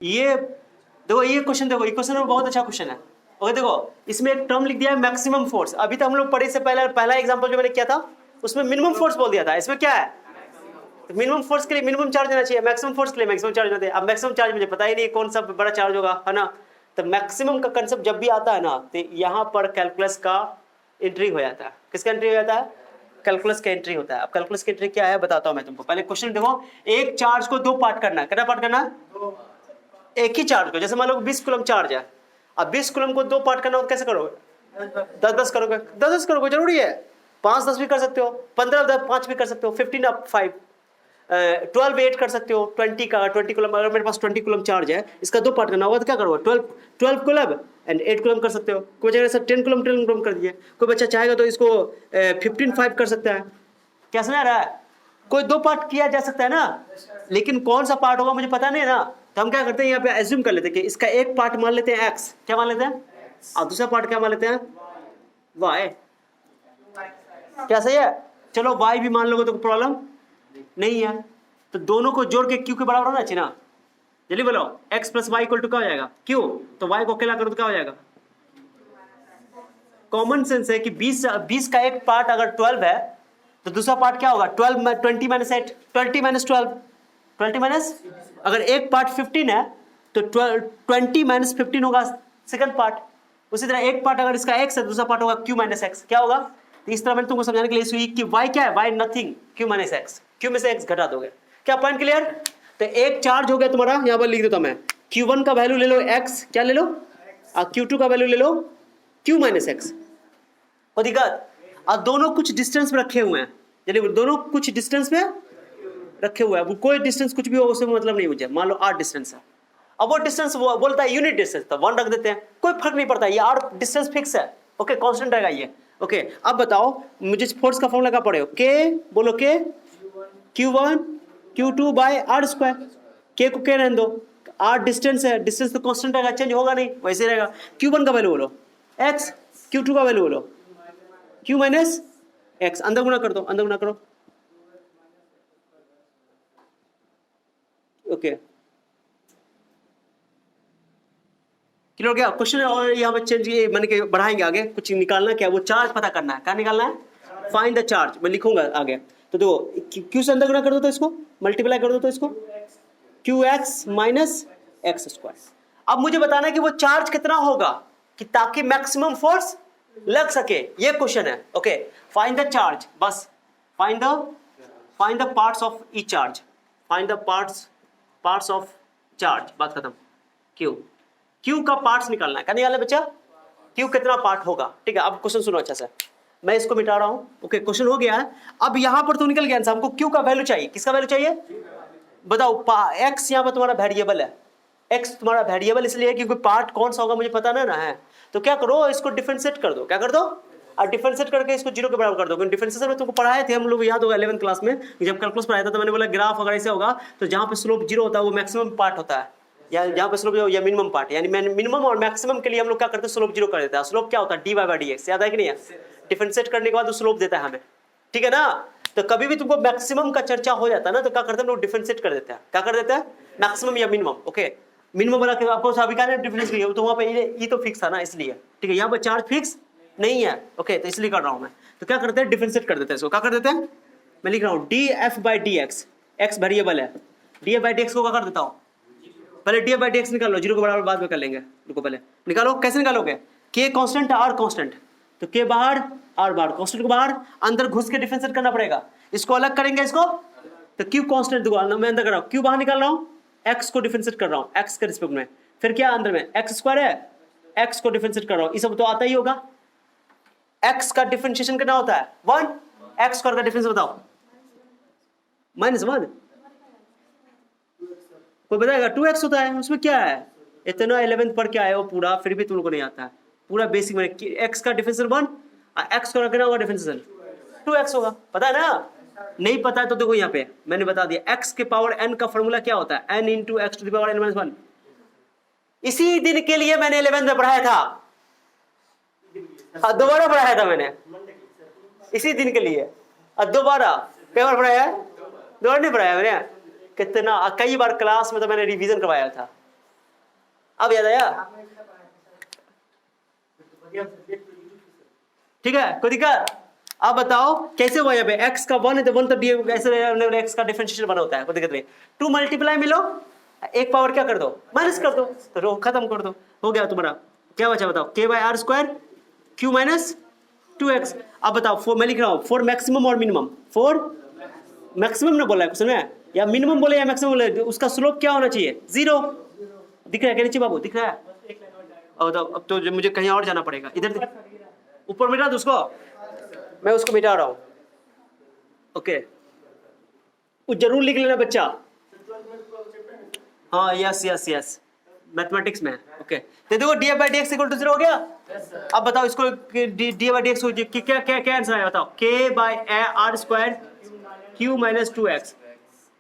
ये देखो, ये क्वेश्चन देखो, ये क्वेश्चन बहुत अच्छा क्वेश्चन है। ओके देखो, इसमें एक टर्म लिख दिया है मैक्सिमम फोर्स। अभी तक हम लोग पढ़े से पहला एग्जांपल जो मैंने किया था उसमें मिनिमम फोर्स बोल दिया था, इसमें क्या है? तो मिनिमम फोर्स के लिए मिनिमम चार्ज होना चाहिए, मैक्सिमम फोर्स के लिए मैक्सिमम चार्ज होना चाहिए। अब मैक्सिमम चार्ज मुझे पता ही नहीं कौन सा बड़ा चार्ज होगा, है ना। तो मैक्सिमम का कंसेप्ट जब भी आता है ना, तो यहाँ पर कैलकुलस का एंट्री हो जाता है। किसका एंट्री हो जाता है? कैलकुलस का एंट्री होता है। अब कैलकुलस की एंट्री क्या है बताता हूँ मैं तुमको। पहले क्वेश्चन देखो, एक चार्ज को दो पार्ट करना है। कितना पार्ट करना है? एक ही चार्ज को, जैसे मान लो 20 कूलम चार्ज है, अब 20 कूलम को दो पार्ट करना हो तो कैसे करोगे? 10-10 करोगे। 10-10 करोगे, जरूरी है। 5-10 भी कर सकते हो, 15-5 भी कर सकते हो, 15-5, 12-8 कर सकते हो, 20 कूलम। अगर मेरे पास 20 कूलम चार्ज है, इसका दो पार्ट करना होगा तो क्या करोगे? 12 कूलम एंड 8 कूलम कर सकते हो। कोई बच्चा सर 10 कूलम कर दिए, कोई बच्चा चाहेगा तो इसको 15-5 कर सकता है। क्या समझ आ रहा है? कोई दो पार्ट किया जा सकता है ना, लेकिन कौन सा पार्ट होगा मुझे पता नहीं ना, तो हम क्या करते हैं यहाँ पे एज्यूम कर लेते हैं कि इसका एक पार्ट मान लेते हैं x, क्या मान लेते हैं, और दूसरा पार्ट क्या मान लेते हैं, y। क्या सही है? चलो y भी मान लोगे तो प्रॉब्लम नहीं है, तो दोनों को जोड़ के q के बराबर होना चाहिए ना। जल्दी बोलो, x + y = क्या हो जाएगा? q। तो y को अकेला करो तो क्या हो जाएगा? कॉमन सेंस है कि 20 का एक पार्ट अगर 12 है तो दूसरा पार्ट क्या होगा? 20 - 8, 20 - 12, 20 - अगर एक पार्ट 15 है तो 20 - 15 होगा सेकंड पार्ट। उसी तरह एक पार्ट अगर इसका x है, दूसरा पार्ट होगा q - x। क्या होगा? तो इस तरह मैंने तुमको समझाने के लिए सुई कि y क्या है? y nothing, q - x। q में से x घटा दोगे। क्या पॉइंट क्लियर? तो एक चार्ज हो गया तुम्हारा, यहां पर लिख देता मैं, q1 का वैल्यू ले लो x, क्या ले लो, और q2 का वैल्यू ले लो q - x। और दिक्कत, और दोनों कुछ डिस्टेंस पे रखे हुए हैं, चलिए दोनों कुछ डिस्टेंस पे रखे हुए हैं। कोई डिस्टेंस कुछ भी हो उससे मतलब नहीं मुझे, मान लो r डिस्टेंस है, अब वो डिस्टेंस वो बोलता है यूनिट डिस्टेंस, तो 1 रख देते हैं, कोई फर्क नहीं पड़ता, ये r डिस्टेंस फिक्स है। ओके, कांस्टेंट रहेगा ये। ओके, अब बताओ मुझे फोर्स का फॉर्मूला क्या पड़े हो? k, बोलो k, q1 q2 by r square. k को k रहने दो, r डिस्टेंस है, डिस्टेंस तो कांस्टेंट रहेगा, चेंज होगा नहीं, वैसे रहेगा। q1 का वैल्यू बोलो x, q2 का वैल्यू बोलो q - x अंदर गुना कर दो, अंदर गुना करो। ओके क्लियर हो गया क्वेश्चन। और यहाँ पे चेंज ये मैंने के बढ़ाएंगे आगे, कुछ निकालना क्या, वो चार्ज पता करना है। क्या निकालना है? Find the charge. मैं लिखूंगा आगे। तो देखो क्यू से अंदर गुना कर दो, तो इसको मल्टीप्लाई कर दो, तो इसको Q x minus x square. अब मुझे बताना है कि वो चार्ज कितना होगा कि ताकि मैक्सिमम फोर्स लग सके, ये क्वेश्चन है। ओके फाइंड द चार्ज, बस find the parts of each charge, find the parts of charge, बात खत्म। क्यू का पार्ट्स निकालना है। क्या निकालना है बच्चा? क्यू कितना पार्ट होगा। ठीक है, अब क्वेश्चन सुनो अच्छा से, मैं इसको मिटा रहा हूं। ओके क्वेश्चन हो गया है। अब यहां पर तो निकल गया आंसर, हमको क्यू का वैल्यू चाहिए। किसका वैल्यू चाहिए बताओ? एक्स यहां पर तुम्हारा वेरिएबल है, एक्स तुम्हारा वेरिएबल इसलिए है क्योंकि पार्ट कौन सा होगा मुझे पता ना है। तो क्या करो, इसको डिफरेंशिएट कर दो। क्या कर दो? और डिफरेंशिएट करके इसको जीरो के बराबर कर दो। क्योंकि डिफरेंशिएशन में तुमको पढ़ाए थे हम लोग, याद होगा 11th क्लास में जब कैलकुलस पढ़ाया था, तो मैंने बोला ग्राफ अगर ऐसे होगा तो जहां पे स्लोप जीरो होता है वो मैक्सिमम पार्ट होता है, या जहां पे स्लोप या मिनिमम पार्ट, यानी मिनिमम और मैक्सिमम के लिए हम लोग क्या करते हैं, स्लोप जीरो कर देता है। स्लोप क्या होता है? D Y by D X. याद है कि नहीं है? डिफरेंशिएट करने के बाद वो स्लोप देता है हमें, ठीक है ना। तो कभी भी तुमको मैक्सिमम का चर्चा हो जाता है ना, तो क्या करते हैं हम लोग? डिफरेंशिएट कर देते हैं। क्या कर देते हैं? मैक्सिमम या मिनिमम। ओके मिनिमम वाला के आपको अभी डिफरेंस भी है, तो वहां पे ये तो फिक्स था ना, इसलिए ठीक है। यहाँ पर चार्ज फिक्स नहीं है। ओके तो इसलिए कर रहा हूं मैं। तो क्या करते हैं? डिफरेंशिएट कर देते हैं इसको। क्या कर देते हैं? मैं लिख रहा हूं d F by D x, x variable है, d F by D x को क्या कर देता हूं? पहले d F by D x निकाल लो, जीरो के बराबर बाद में कर लेंगे। रुको पहले निकालो। कैसे निकालोगे? के कांस्टेंट आर कांस्टेंट, तो के बाहर आर बाहर, कांस्टेंट को बाहर, अंदर घुस के डिफरेंशिएट करना पड़ेगा। इसको अलग करेंगे इसको, तो क्यू कांस्टेंट देखो मैं अंदर कर रहा हूं, क्यू बाहर निकाल रहा हूं, एक्स को डिफरेंशिएट कर रहा हूं एक्स के रिस्पेक्ट में, फिर क्या अंदर में एक्स स्क्वायर है, एक्स को डिफरेंशिएट कर रहा हूं, ये सब तो आता ही होगा। एक्स का डिफरेंशिएशन कितना होता है? 1। एक्स स्क्वायर का डिफरेंस बताओ? -1। कोई बताएगा? 2x होता है, उसमें क्या है? इतना 11th पढ़ के आए हो पूरा, फिर भी तुम लोगों को नहीं आता है पूरा बेसिक में। एक्स का डिफरेंशियल 1, एक्स का कितना होगा डिफरेंशियल? 2x होगा। पता है ना? नहीं पता है तो देखो यहाँ पे मैंने बता दिया, x के पावर n का फॉर्मूला क्या होता है? n into X to the power n-1। इसी दिन के लिए मैंने 11th में पढ़ाया था, दोबारा पढ़ाया था मैंने इसी दिन के लिए, और दोबारा पेपर पढ़ाया, दोबारा नहीं पढ़ाया मैंने। कितना कई बार क्लास में तो मैंने रिवीजन करवाया था। अब याद आया? ठीक है, कोई दिक्कत? आप बताओ कैसे हुआ? यहाँ पे x का 1 है तो 1 तो ऐसे x का डिफरेंशिएशन 1 होता है, कोई दिक्कत नहीं। 2 मल्टीप्लाई मिलो, एक पावर क्या कर दो? माइनस कर दो, तो रो खत्म कर दो, हो गया तुम्हारा। क्या बचा बताओ? k by R square q minus 2x। अब बताओ फोर, मैं लिख रहा हूँ फॉर मैक्सिमम और मिनिमम, फॉर मैक्सिमम ने बोला है क्वेश्चन में, या मिनिमम बोले या मैक्सिमम बोले, उसका स्लोप क्या होना चाहिए? 0। दिख रहा है क्या नीचे बाबू? दिख रहा है? अब तो मुझे कहीं और जाना पड़ेगा, इधर ऊपर मिटा दो उसको, मैं उसको मिटा रहा हूं। ओके वो जरूर लिख लेना बच्चा। हाँ यस यस यस, मैथमेटिक्स में। ओके तो देखो D F by D X equal to 0 हो गया। अब बताओ इसको D F by D X क्या क्या क्या आंसर है बताओ? K by R square Q minus 2x।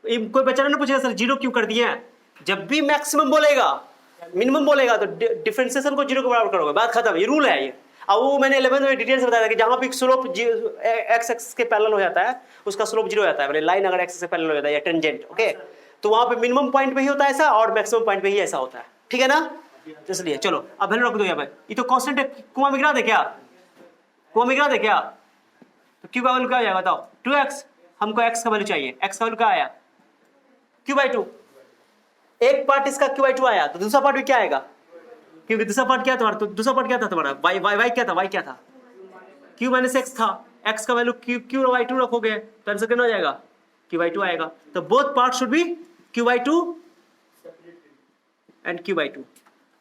कोई बच्चा ना पूछेगा सर 0 क्यों कर दिए हैं? जब भी मैक्सिमम बोलेगा मिनिमम बोलेगा तो डिफरेंशिएशन को 0 के बराबर करोगे, बात खत्म। ये रूल है ये। अब वो मैंने 11th में डिटेल से बताया था कि जहां भी स्लोप एक्स एक्स के पैरेलल हो जाता है उसका स्लोप 0 हो जाता है, मतलब लाइन अगर एक्स से पैरेलल हो जाता है या टेंजेंट। ओके तो वहां पे मिनिमम पॉइंट पे ही होता है ऐसा, और मैक्सिमम पॉइंट पे ही ऐसा होता है, ठीक है ना? इसलिए चलो अब वैल्यू रख दो यहाँ पे। ये तो कांस्टेंट है, कुआं में गिरा दे क्या? कुआं में गिरा दे क्या? तो क्यू का वैल्यू क्या हो जाएगा बताओ? 2x। हमको x का वैल्यू चाहिए, x का वैल्यू क्या आया? q/2। एक पार्ट इसका q/2 आया, तो दूसरा पार्ट भी क्या आएगा? क्योंकि दूसरा पार्ट क्या था तुम्हारा? तो दूसरा पार्ट क्या था तुम्हारा? y क्या था? y क्या था? q माइनस x था। x का वैल्यू q/2 रखोगे तो आंसर कितना हो जाएगा? q/2 आएगा। तो both part should be q/2 and q/2।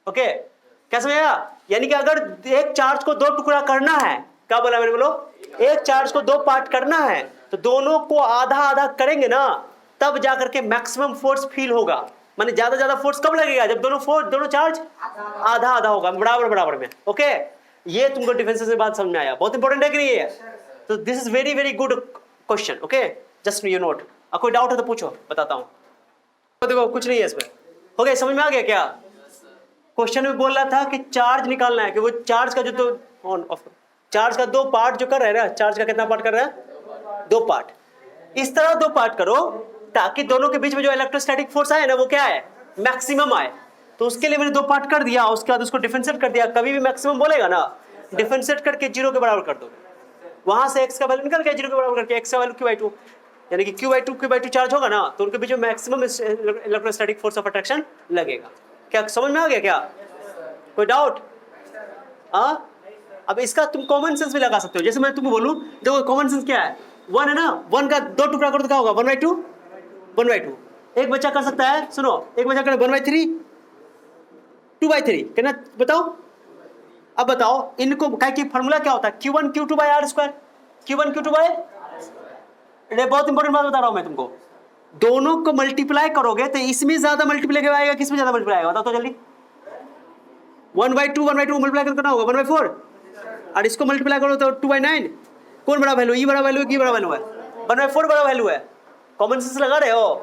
Okay क्या समझा? यानी कि अगर एक चार्ज को 2 टुकड़ा करना है, क्या बोला मैंने? बोलो एक चार्ज को 2 पार्ट करना है तो दोनों को आधा आधा करेंगे ना, तब जाकर के मैक्सिमम फोर्स फील होगा। माने ज्यादा फोर्स कब लगेगा? जब दोनों चार्ज आधा आधा होगा, बराबर बराबर में। ओके ये तुमको डिफरेंस से बात समझ में आया? बहुत इंपॉर्टेंट है कि नहीं है? तो this is very very good question. Okay just you note. अब कोई डाउट है तो पूछो, बताता हूं। तो देखो कुछ नहीं है इसमें। हो गया, समझ में आ गया क्या? क्वेश्चन में बोल रहा था कि चार्ज निकालना है, कि वो चार्ज का जो तो ऑन ऑफ चार्ज का दो पार्ट जो कर रहे हैं ना, चार्ज का कितना पार्ट कर रहा है, दो पार्ट। इस तरह दो पार्ट करो ताकि दोनों के बीच में जो इलेक्ट्रोस्टैटिक फोर्स आए ना वो क्या है, मैक्सिमम आए। तो उसके लिए मैंने दो पार्ट कर दिया, उसके बाद उसको डिफरेंशिएट कर दिया। कभी भी मैक्सिमम बोलेगा ना, डिफरेंशिएट करके 0 के बराबर कर दो, वहां से x का वैल्यू निकल गया 0 के बराबर करके, x का वैल्यू q/2, यानी कि q/2 चार्ज होगा ना, तो उनके बीच में maximum electrostatic force of attraction लगेगा। क्या समझ में आ गया क्या, कोई डाउट? हाँ, अब इसका तुम कॉमन सेंस भी लगा सकते हो। जैसे मैं तुमको बोलूं, देखो कॉमन सेंस क्या है, 1 है ना, 1 का दो टुकड़ा करो तो क्या होगा, 1/2, 1/2। एक बच्चा कर सकता है, सुनो, एक बच्चा करे 1/3, 2/3, कितना बताओ? अब बताओ इनको क्या की फार्मूला क्या होता है, Q1 Q2/r², Q1 Q2 ये बहुत इंपॉर्टेंट बात बता रहा हूं मैं तुमको। दोनों को मल्टीप्लाई करोगे तो इसमें ज्यादा मल्टीप्लाई आएगा, किसमें ज्यादा मल्टीप्लाई आएगा बताओ तो जल्दी। 1/2 मल्टीप्लाई करना होगा 1/4, और इसको मल्टीप्लाई करो तो 2/9। कौन बड़ा वैल्यू, ई बड़ा वैल्यू की बड़ा वैल्यू है, 1/4 बड़ा वैल्यू है। कॉमन सेंस लगा रहे हो?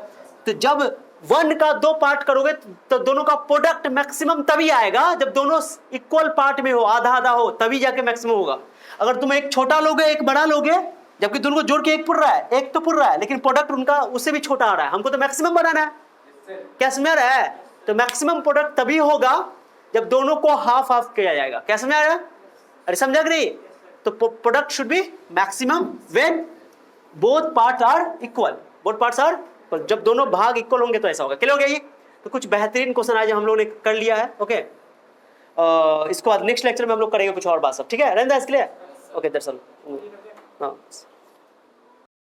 तो जब 1 का दो पार्ट करोगे तो दोनों का प्रोडक्ट मैक्सिमम तभी आएगा जब दोनों इक्वल पार्ट में हो, आधा आधा हो, तभी जाके मैक्सिमम होगा। अगर तुम एक छोटा लोगे एक बड़ा लोगे, जबकि दोनों को जोड़ के एक पुर रहा है, एक तो पुर रहा है, लेकिन प्रोडक्ट उनका उससे भी छोटा आ रहा है, हमको तो मैक्सिमम बनाना है, क्या समझ आ रहा है? तो मैक्सिमम प्रोडक्ट तभी होगा जब दोनों को हाफ हाफ किया जाएगा। क्या समझ आ रहा है? अरे समझा कि नहीं? तो product should be maximum when both parts are equal, both parts are, जब दोनों भाग इक्वल होंगे तो ऐसा होगा। क्लियर हो गया ये? तो कुछ बेहतरीन क्वेश्चन आज हम लोगों ने कर लिया है। ओके, इसको बाद नेक्स्ट लेक्चर में हम लोग करेंगे कुछ और बात सब, ठीक है? रहता है इसके लिए। ओके दर्शन, हाँ।